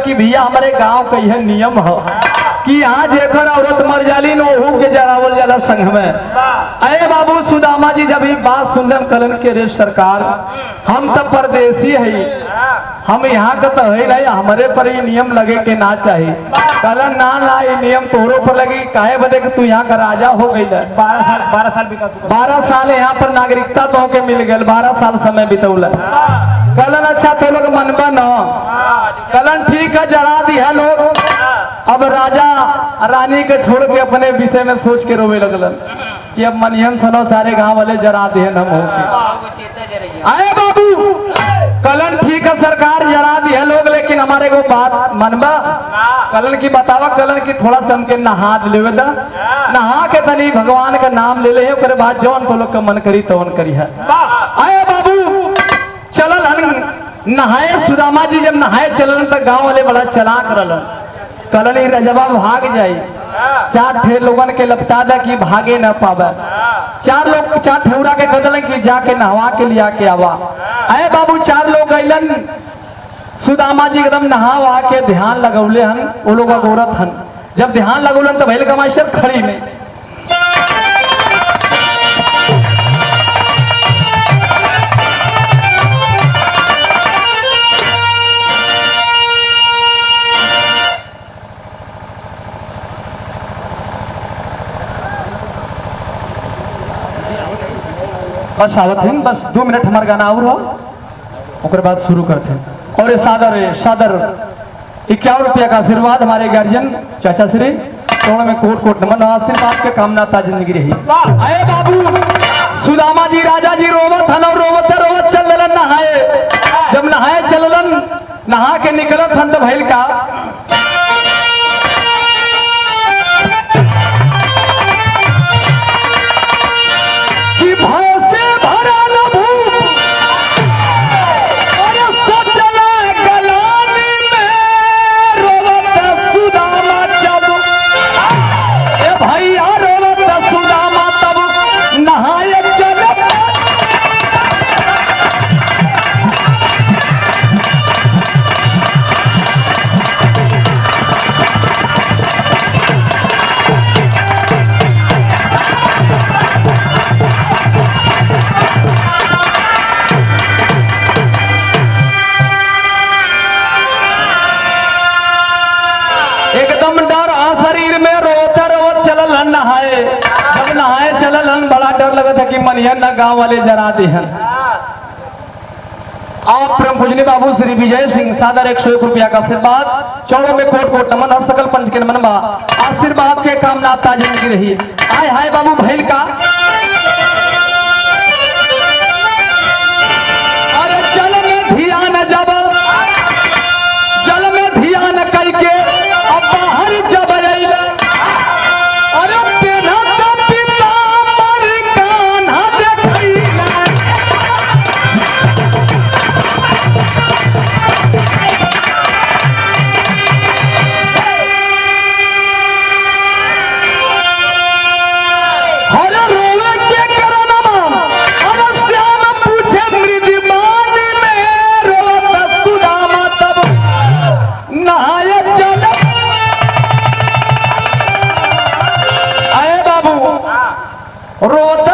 कि भैया हमारे गांव का यह नियम हो कि यहाँ जेकर औरत मर जाली न ओहू के जरावल जाला संघ में। अरे बाबू सुदामा जी जब ही बात सुनलन कलन के रे सरकार हम तो परदेसी है, हम यहाँ का तो है नहीं, हमारे पर ये नियम लगे के ना चाहिए। कलन ना ना ये नियम तोहरों पर लगी, काहे बदे कि तू यहाँ का राजा हो गई। 12 साल बीता। 12 साल यहाँ पर नागरिकता तो के मिल गए, 12 साल समय बितौल। कलन अच्छा तो लोग मनबा न, कलन ठीक है जरा दिया लोग। अब राजा रानी के छोड़ के अपने विषय में सोच के रोवे लगलन कि अब मनियन सनो सारे गांव वाले जरा दिए हम हो के। आए बाबू कलन ठीक है सरकार जरा दिया लोग, लेकिन हमारे को बात मनबा। कलन की बतावा, कलन की थोड़ा सा हमके नहा लेवे दा, नहा के तनी भगवान का नाम ले ले ओकरे बाद जौन तो लोग का मन करी तवन करी है। आए बाबू चलल हन नहाए, सुदामा जी जब नहाए चलन तक गांव वाले बड़ा चलाक रहलन। कलन ही रजबा भाग जाई, 4 ठे लोगन के लपटा दा कि भागे न पावे। 4 लोग 4 ठेउरा के कदलन कि जाके नहवा के लिया के आवा। अरे बाबू 4 लोग गइलन, सुदामा जी एकदम नहावा के ध्यान लगौले हन, वो लोग गोरत हन। जब ध्यान लगौलन तो भैल का मास्टर खड़ी नहीं। बस आवत हैं, बस 2 मिनट हमारा गाना और हो, उसके बाद शुरू करते हैं। और ये सादर 51 रुपया का आशीर्वाद हमारे गार्जियन चाचा श्री तो में कोट कोट नमन, आशीर्वाद के कामना था जिंदगी रही। अरे बाबू सुदामा जी राजा जी रोवत हन और रोवत चलन नहाए। जब नहाए चलन नहा के निकलत हन तो भैल का एकदम डर आ शरीर में, रोते रोत चलल हन नहाए। जब नहाए चलल हन बड़ा डर लगता कि मनियन न गांव वाले जरा दे हन। आप परम पूजनीय बाबू श्री विजय सिंह सादर 101 रुपया का आशीर्वाद, चौड़ों में कोट कोट नमन और सकल पंच के नमन बा, आशीर्वाद के कामना जिंदगी रही। आय हाय बाबू भैल का अरे जल में ध्यान जब जल में ध्यान करके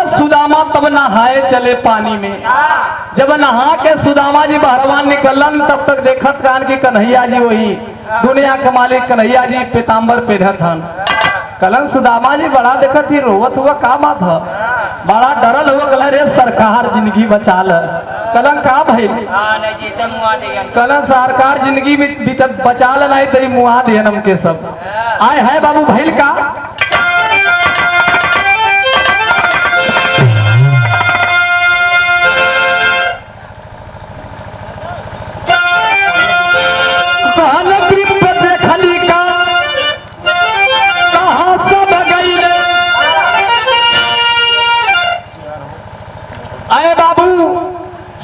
सुदामा तब नहाए चले पानी में। जब नहा के सुदामा जी बहरवान निकलन तब तक देखत कान की कन्हैया जी वही दुनिया के मालिक कन्हैया जी पीताम्बर पहनत हन। कलन सुदामा जी बड़ा देखत ही रोवत हुआ का बात है, बड़ा डरल हुआ। कल रे सरकार जिंदगी बचा ल। कलन का भइल? कलन सरकार जिंदगी बचा ल नहीं तो मुआ दे हमके सब। आय है बाबू भइल का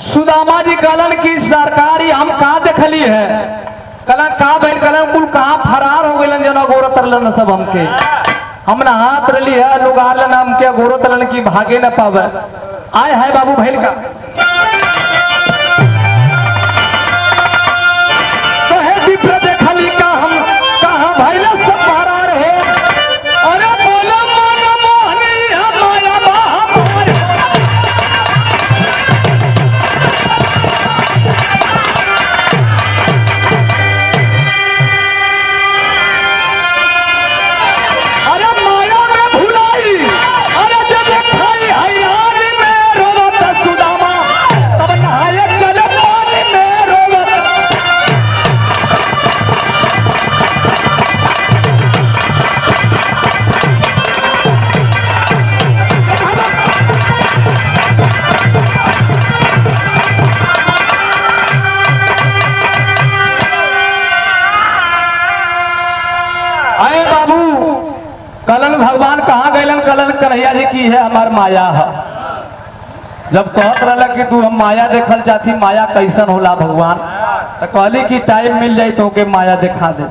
सुदामा जी कलन की सरकारी हम कहा देखली है। कलन का भइल? कलन कुल कहाँ फरार हो गए जना गोरत रलन सब हमके। हम ना हाथ रली है लोग आलन हमके गोरत रलन की भागे न पावे। आय है बाबू भइल का तो है विप्र देखली में भगवान कहाँ गए कलन कन्हैया जी की है हमार माया है। जब कहत रहा कि तू हम माया देखल जाती माया कैसन होला भगवान, तो कहली कि टाइम मिल जाये तो के माया दिखा दे।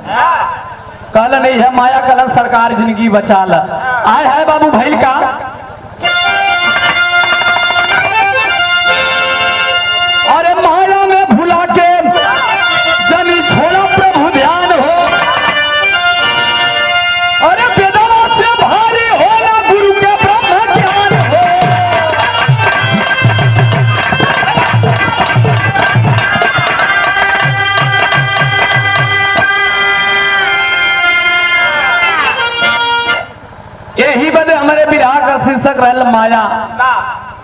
कहल नहीं है माया कलन सरकार जिंदगी बचा ला। आए है बाबू भैल का अरे माया में भुला के जनी छोड़ा प्रभु ध्यान हो। अरे वेदवा से भारी होला गुरु के ब्रह्म ज्ञान हो। यही बदे हमारे विराह का शीर्षक रहल माया।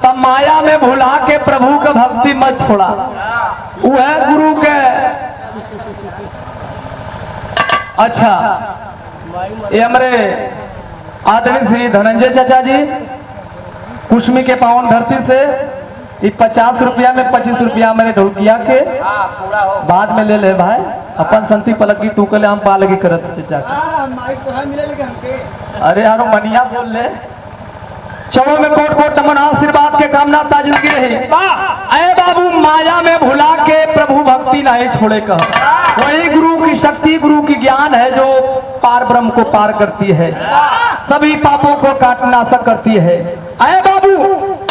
तब माया में भुला के प्रभु का भक्ति मत छोड़ा। वह गुरु के अच्छा ये हमारे आदरणीय श्री धनंजय चाचा जी कुश्मी के पावन धरती से 50 रुपया में 25 रुपया मेरे ढोलकिया के बाद में ले ले भाई अपन संती पलक की तू कले हम पालगी करत चाचा अरे यारो मनिया बोल ले चलो में कोट कोट नमन आशीर्वाद के कामना ता जिंदगी रही। अरे बाबू माया में भुला के प्रभु भक्ति नहीं छोड़े कह। वही गुरु की शक्ति गुरु की ज्ञान है जो पार ब्रह्म को पार करती है, सभी पापों को काटनाशक करती है। अरे बाबू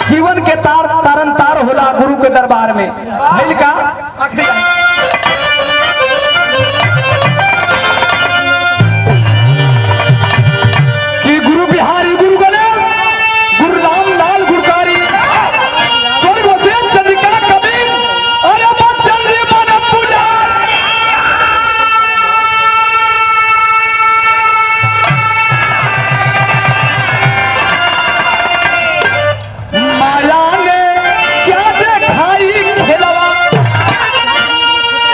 जीवन के तार तारन तार होला गुरु के दरबार में भैल का कि गुरु बिहारी गुरु गणेश गुरु राम लाल गुरकारी स्वर्ग से चंद्रिका कबीर अरे बच्चन रे मन पूजा माया ने क्या दिखाई खेलवा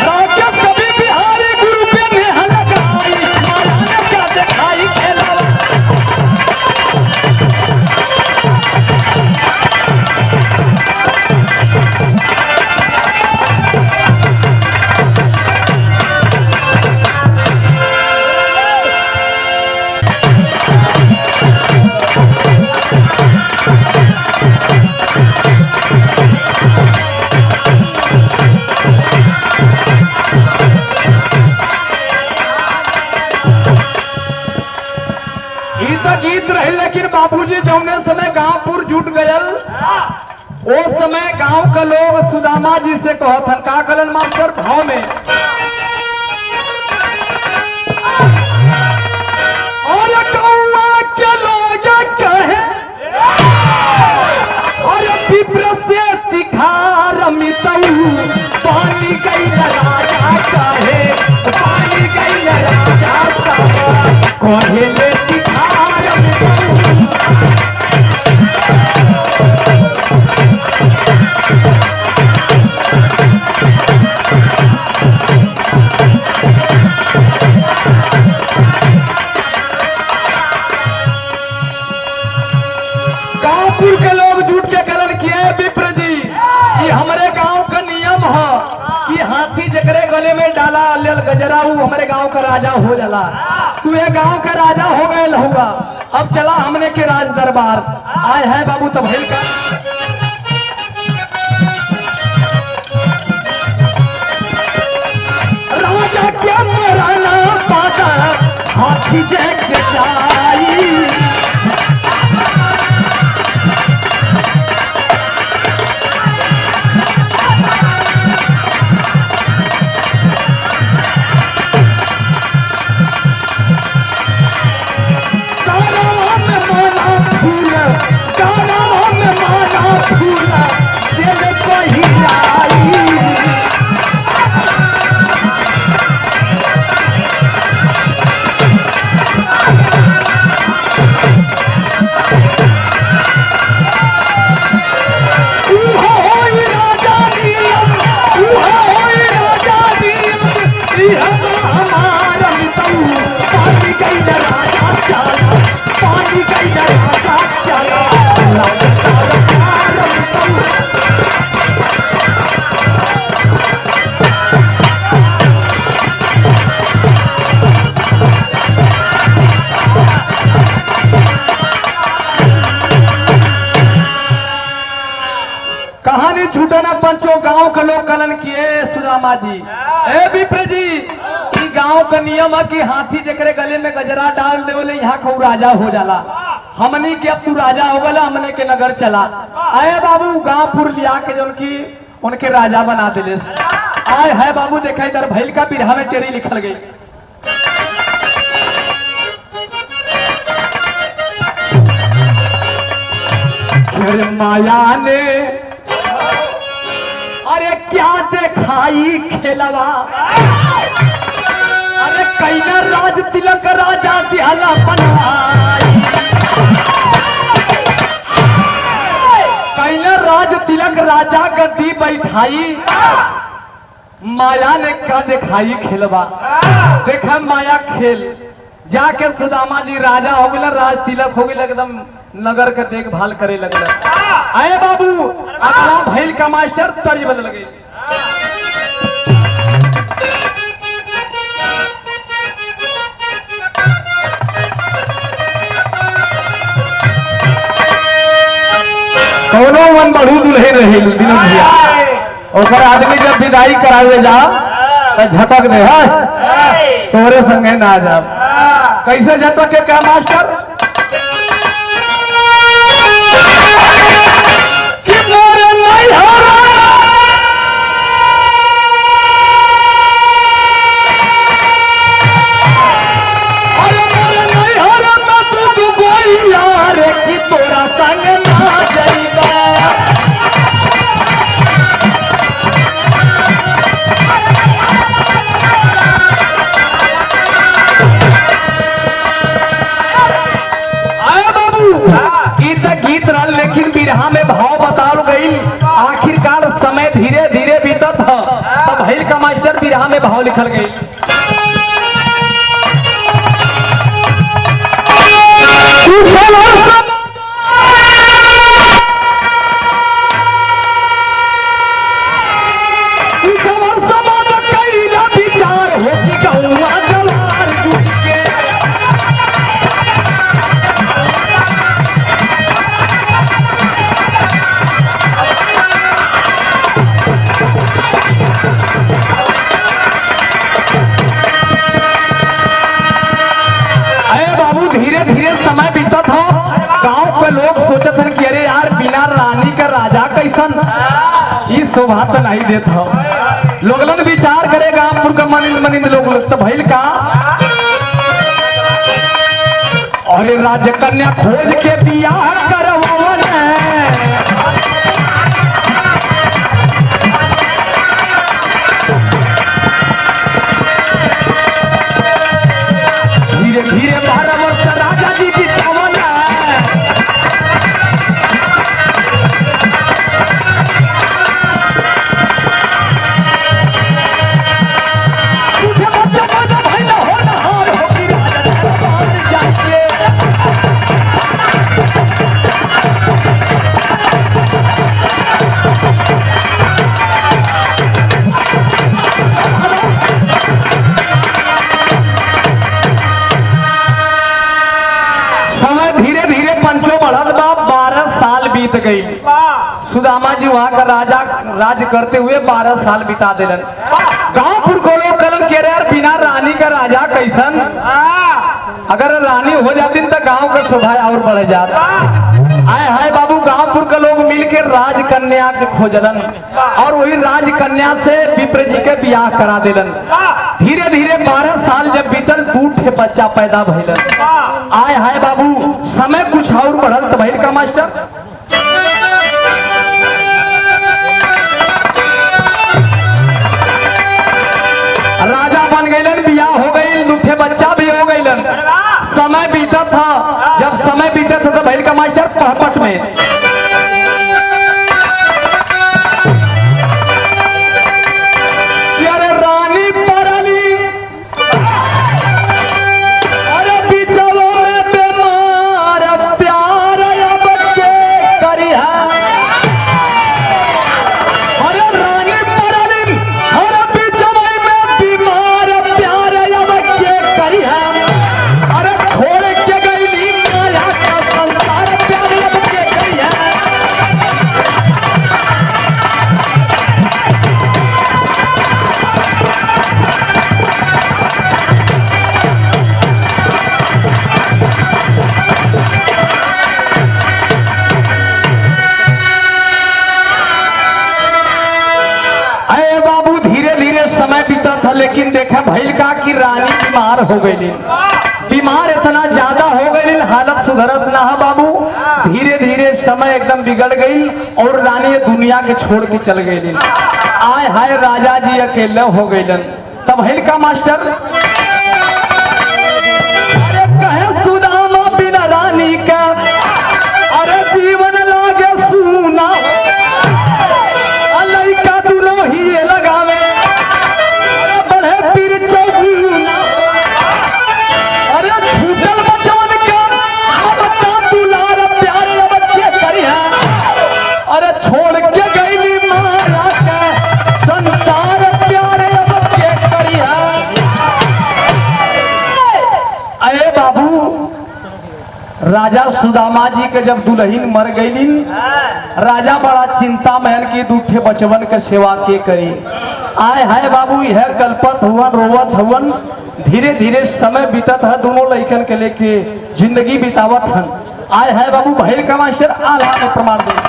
राकेश कबीर बिहारी गुरु पे नेहा लगाई। माया ने क्या दिखाई खेलवा गीत रहे लेकिन बाबूजी जौने समय गांवपुर जुट गयल वो समय गांव का लोग सुदामा जी से कहत का कलन मास्टर भाव में और कौआ के लोग कहे और विप्र से तिखार मितऊ पानी गई राजा कहे पानी गई राजा कहे गांवपुर के लोग जुट के कलन किए विप्र जी कि हमारे गांव का नियम है कि हाथी जकरे गले में डाला लेल गजरा वो हमारे गांव का राजा हो जाला। तू ये गांव का राजा हो गए होगा। अब चला हमने के राज दरबार आए है बाबू तब हिल का राजा के मराना पाता हाथी जग जाई। गांव के लोग कलन किए सुदामा जी, ए विप्र जी, ई गांव का नियम है कि हाथी जकरे गले में गजरा डाल देवले यहाँ को राजा हो जाला। हमनी के अब तू राजा हो गला, हमने के नगर चला। आए बाबू गांवपुर लिया के जो उनके राजा बना दिले। आए है बाबू, देखा इधर भैल का बिरहा में तेरी लिखल गई। माया ने अरे क्या दिखाई खेलवा, अरे कैला राज तिलक राजा दिहला बनाई, कैला राज तिलक राजा गद्दी बैठाई। माया ने क्या दिखाई खेलवा, देखा माया खेल। जाके सुदामा जी राजा हो गए, राज तिलक हो गए, एकदम नगर के देखभाल करे लगल। आए बाबू, अगला भैल का मास्टर तर्ज बदल गई। कौनो मन बढ़ू दुल्हे रही विनोद भैया, ओकर आदमी जब विदाई करावे जा तो झटक दे है, तोरे संगे ना जा। कैसे झटक के क्या मास्टर? लेकिन बिरहा में भाव बताओ गई। आखिरकार समय धीरे धीरे बीतत है, तब भैल का मास्टर बिरहा में भाव लिखल गई। शोभा तो नहीं देता हो, लोगन विचार करेगा का मनिंद लोग तो भैल का। और राजकन्या खोज के बियाह करववन, धीरे धीरे 12 वर्ष राजा जी बितावन। गई सुदामा जी वहां का राज करते हुए 12 साल बिता दिलन। गांवपुर को लोग कलन कह रहे यार, बिना रानी का राजा कैसन, अगर रानी हो जाती तो गांव का शोभा और बढ़ जाता। आए हाय बाबू, गांवपुर के लोग मिलकर राजकन्या के खोजलन और वही राजकन्या से विप्र जी के बियाह करा दिलन। धीरे धीरे 12 साल जब बीतल, 2 बच्चा पैदा भइलन। आए हाय बाबू, समय कुछ और बढ़ल तो भइल का मास्टर। राजा बन गईलन, बियाह हो गई, 2 बच्चा भी हो गईलन। समय बीता था, जब समय बीता था तो भैल का मास्टर पहपट में अरे रानी परली, अरे बिचवो में बीमार प्यार अब के करिहा। अरे रानी परली, अरे बिचवो में बीमार प्यार अब के करिहा। अरे छोड़ के गई माया का संसार, प्यार अब के करिहा। लेकिन देखा भइल का कि रानी बीमार हो गई। बीमार इतना ज्यादा हो गई, हालत सुधरत ना है बाबू। धीरे धीरे समय एकदम बिगड़ गई और रानी ये दुनिया के छोड़ के चल गई। आय हाय राजा जी अकेले हो गई। तब भइल का मास्टर, अरे कहे सुदामा बिना रानी का अरे जीवन लागे सुना, लइका दुलोही लगावे अरे बढ़े पीर चौगुना। अरे छूटल बचवन के अब का दुलार प्यार अब के करिया, अरे छोड़ के गईली माया के संसार प्यार अब के करिया। अरे बाबू राजा सुदामा जी के जब दुल्हन मर गई, राजा बड़ा चिंता महल की दूठे बचवन के सेवा के करी। आय हाय बाबू यह कल्पत हुवन रोवत हुवन। धीरे धीरे समय बीतत है, दोनों लड़कन के लेके जिंदगी बितावत हन। आय हाय बाबू भैल का मास्टर आला में प्रमाण दे।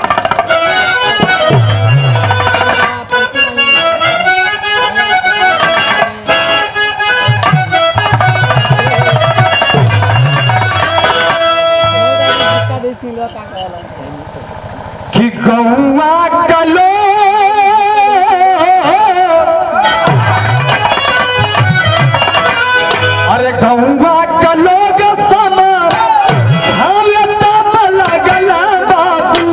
कि गौवा कलो अरे गौवा कलो समा लगल बाबू।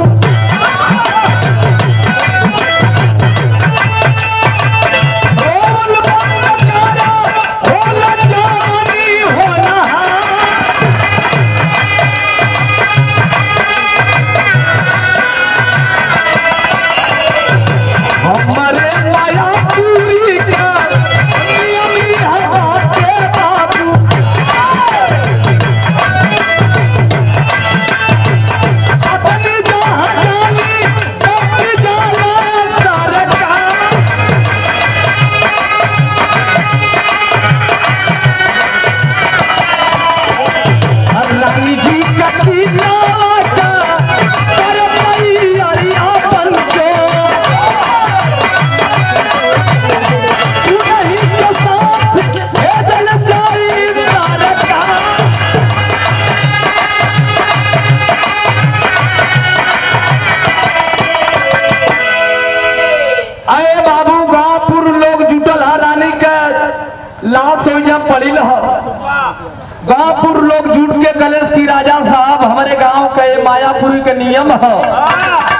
गांवपुर लोग जुट के कलेश की राजा साहब हमारे गांव के मायापुरी के नियम है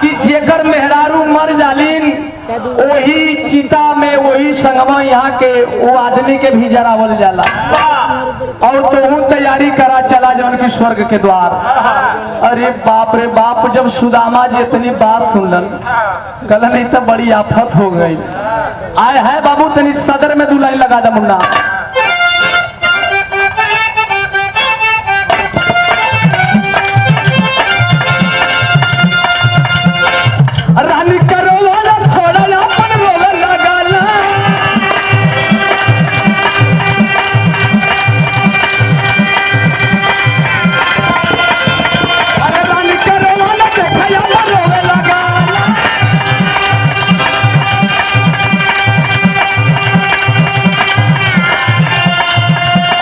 कि जेकर मेहरारू मर जालीन वही चिता में वही संगमा यहाँ के वो आदमी के भी जरावल जाला और तो तैयारी करा चला जो उनकी स्वर्ग के द्वार। अरे बाप रे बाप, जब सुदामा जी इतनी बात सुनलन कल नहीं तो बड़ी आफत हो गई। आए है बाबू तनी सदर में दुलाई लगा दे मुन्ना। रानी करो वाला छोड़ा अपन रोवे लगाला, अरे रानी करो वाला देखा रोवे लगाला।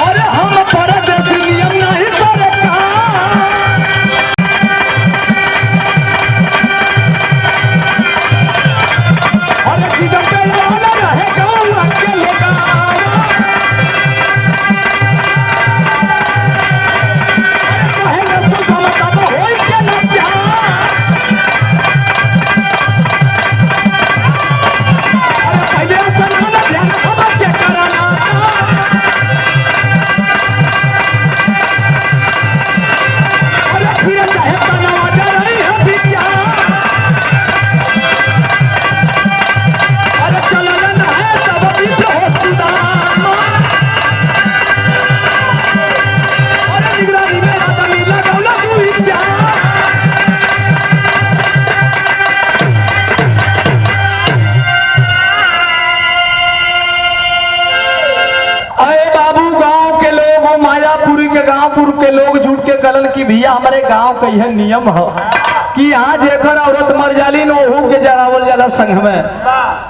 अरे हम परदेसी नियम नहीं सरकार, मायापुरी के गांवपुर के लोग जुट के कलन की भैया हमारे गांव का यह नियम है कि यहाँ जेकर औरत मर जाली न ओहू के जरावल जाला संग में।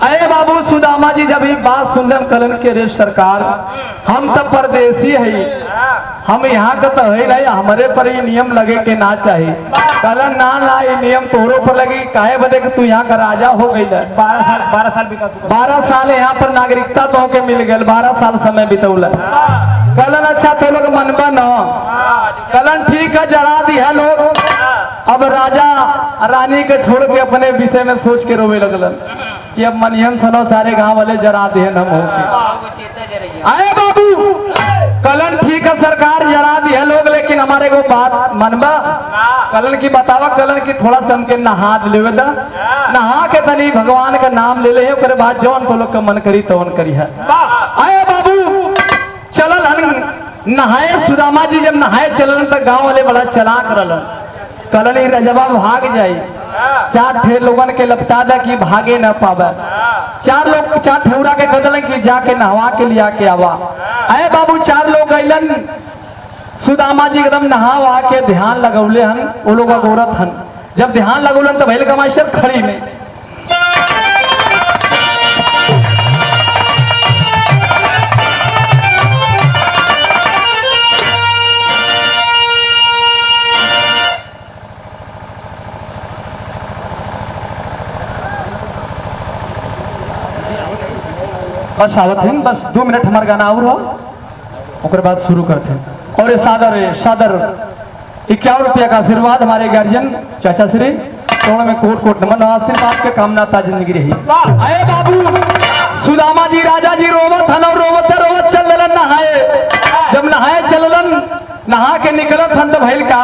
अरे बाबू सुदामा जी जब ही बात सुनलन कलन के रे सरकार हम तो परदेसी है, हम यहाँ का तो है नहीं, हमारे पर ही नियम लगे के ना चाहिए। कलन ना ना ये नियम तोहरों पर लगी, काहे बदे कि तू यहाँ का राजा हो गई। 12 साल बीता। 12 साल यहाँ पर नागरिकता तो के मिल गई, 12 साल समय बितौल। कलन अच्छा तो लोग मनबा न, कलन ठीक है जरा दिया लोग। अब राजा रानी के छोड़ के अपने विषय में सोच के रोवे लगलन कि अब मनिहन सनो सारे गांव वाले जरा दिए हम होके। आए बाबू कलन ठीक है सरकार जरा दिया लोग, लेकिन हमारे को बात मनबा। कलन की बतावा, कलन की थोड़ा सा हमके नहा लेवे दा, नहा के तनी भगवान का नाम ले ले, ओकरे बाद जौन तो लोग का मन करी तौन करी है। आए बाबू चलल हन नहाए, सुदामा जी जब नहाए चलन तक गांव वाले बड़ा चलाक रहलन। कलन ही रजबा भाग जाई, 4 ठे लोगन के लपटा दा कि भागे न पावे। 4 लोग 4 ठेउरा के कदलन कि जाके नहवा के लिया के आवा। अरे बाबू 4 लोग गइलन, सुदामा जी एकदम नहावा के ध्यान लगौले हन, वो लोग गोरत हन। जब ध्यान लगौलन तो भैल का मास्टर खड़ी में बस आवत हैं, बस 2 मिनट हमारे गाना और हो, उसके बाद शुरू करते हैं। और ये सादर 51 रुपया का आशीर्वाद हमारे गार्जियन चाचा श्री तो में कोट कोट नमन, आशीर्वाद के कामना था जिंदगी रही। अरे बाबू सुदामा जी राजा जी रोवत हन और रोवत चलन नहाए। जब नहाए चलन नहा के निकलत हन तो भैल का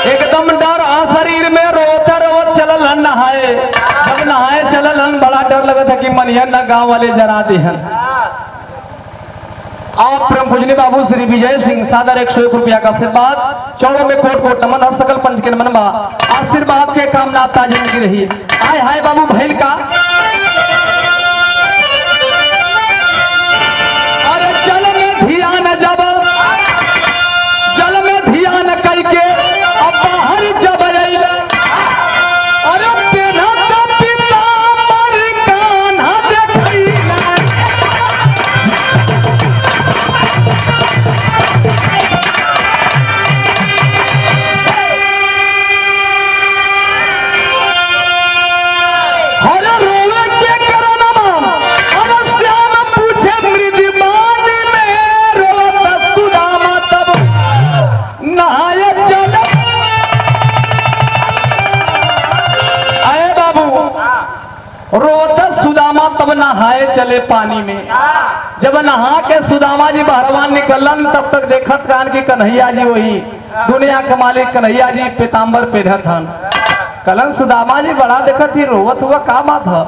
एकदम डर आ शरीर में, रोते रोते चलल हन नहाए। जब नहाए चलल हन बड़ा डर लगा था कि मनिहन ना गांव वाले जरा दी हन। आप परम पूजनीय बाबू श्री विजय सिंह सादर 101 रुपया का आशीर्वाद, चौड़ों में कोट कोट नमन, सकल पंच के नमन बा, आशीर्वाद के कामना जिंदगी रही। आय हाय बाबू भैल का अरे जल में ध्यान, जल में ध्यान करके सुदामा तब नहाए चले पानी में। जब नहा के सुदामा जी बहरवान निकलन तब तक देखत कान की कन्हैया जी वही दुनिया के मालिक कन्हैया जी पीताम्बर पहनत हन। कलन सुदामा जी बड़ा देखत ही रोवत हुआ का बात है,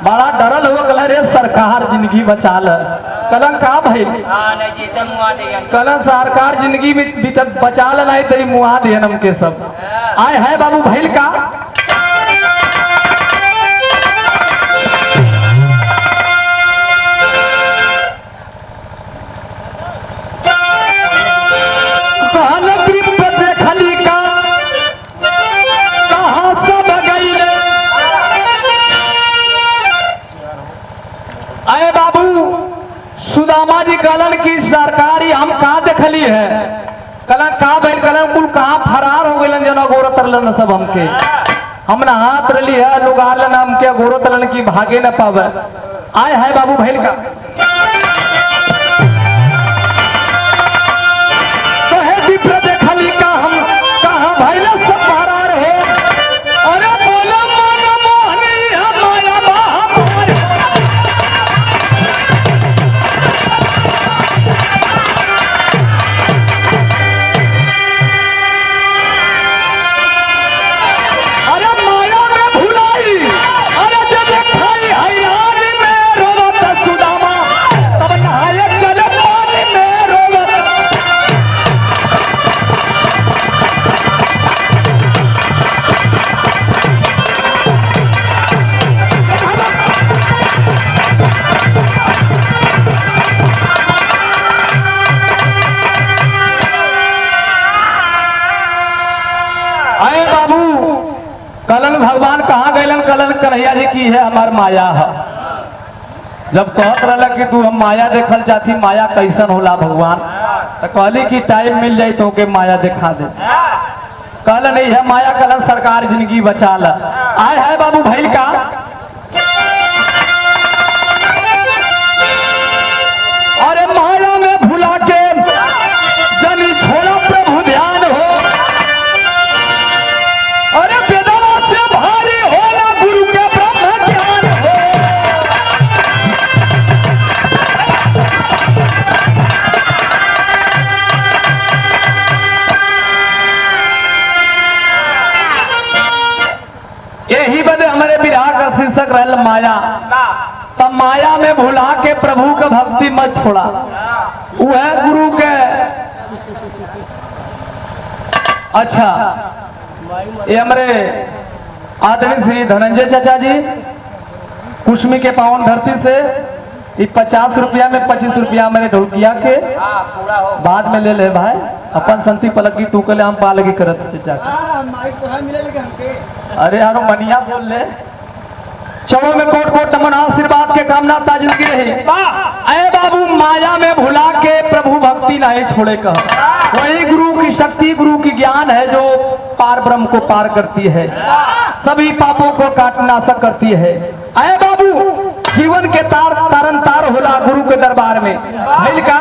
बड़ा डरल हुआ। कल रे सरकार जिंदगी बचा ल। कलन का भइल? कलन सरकार जिंदगी बचा ल नहीं तो मुआ दे हमके सब। आय है बाबू भइल का सुदामा जी कलन की सरकारी हम कहा देखली है। कलन का भइल? कलन कुल कहाँ फरार हो गए जना गोरत तरलन सब हमके। हम ना हाथ रली है लोग आलन हमके गोरत तरलन की भागे न पावे। आय है बाबू भइल का तो है विप्र देखली का हम कहाँ भइल सब फरार हो अरे बाबू कलन भगवान कहाँ गए कलन कन्हैया जी की है हमार माया है। जब कहत रहा कि तू हम माया देखल जाती माया कैसन होला भगवान तो कहली कि टाइम मिल जाये तो के माया दिखा दे। कल नहीं है माया कलन सरकार जिंदगी बचा ला। आए है बाबू भैल का अरे माया में भुला के जनी छोड़ा प्रभु ध्यान हो। अरे वेदवा से भारी होला गुरु के ब्रह्म ज्ञान हो। यही बदे हमारे विराह का शीर्षक रहल माया। तब माया में भुला के प्रभु का भक्ति मत छोड़ा। वह गुरु के अच्छा ये हमारे आदरणीय श्री धनंजय चाचा जी कुश्मी के पावन धरती से 50 रुपया में 25 रुपया मेरे ढोलकिया के बाद में ले ले भाई अपन संती पलक की तू कले हम पालगी करत चाचा। अरे यारो मनिया बोल ले चलो में कोट कोट नमन आशीर्वाद के कामना जिंदगी रही। अरे बाबू माया में भुला के प्रभु भक्ति नहीं छोड़े कह। वही गुरु की शक्ति गुरु की ज्ञान है जो पार ब्रह्म को पार करती है सभी पापों को काट नाशक करती है। अरे बाबू जीवन के तार तारन तार होला गुरु के दरबार में भैल का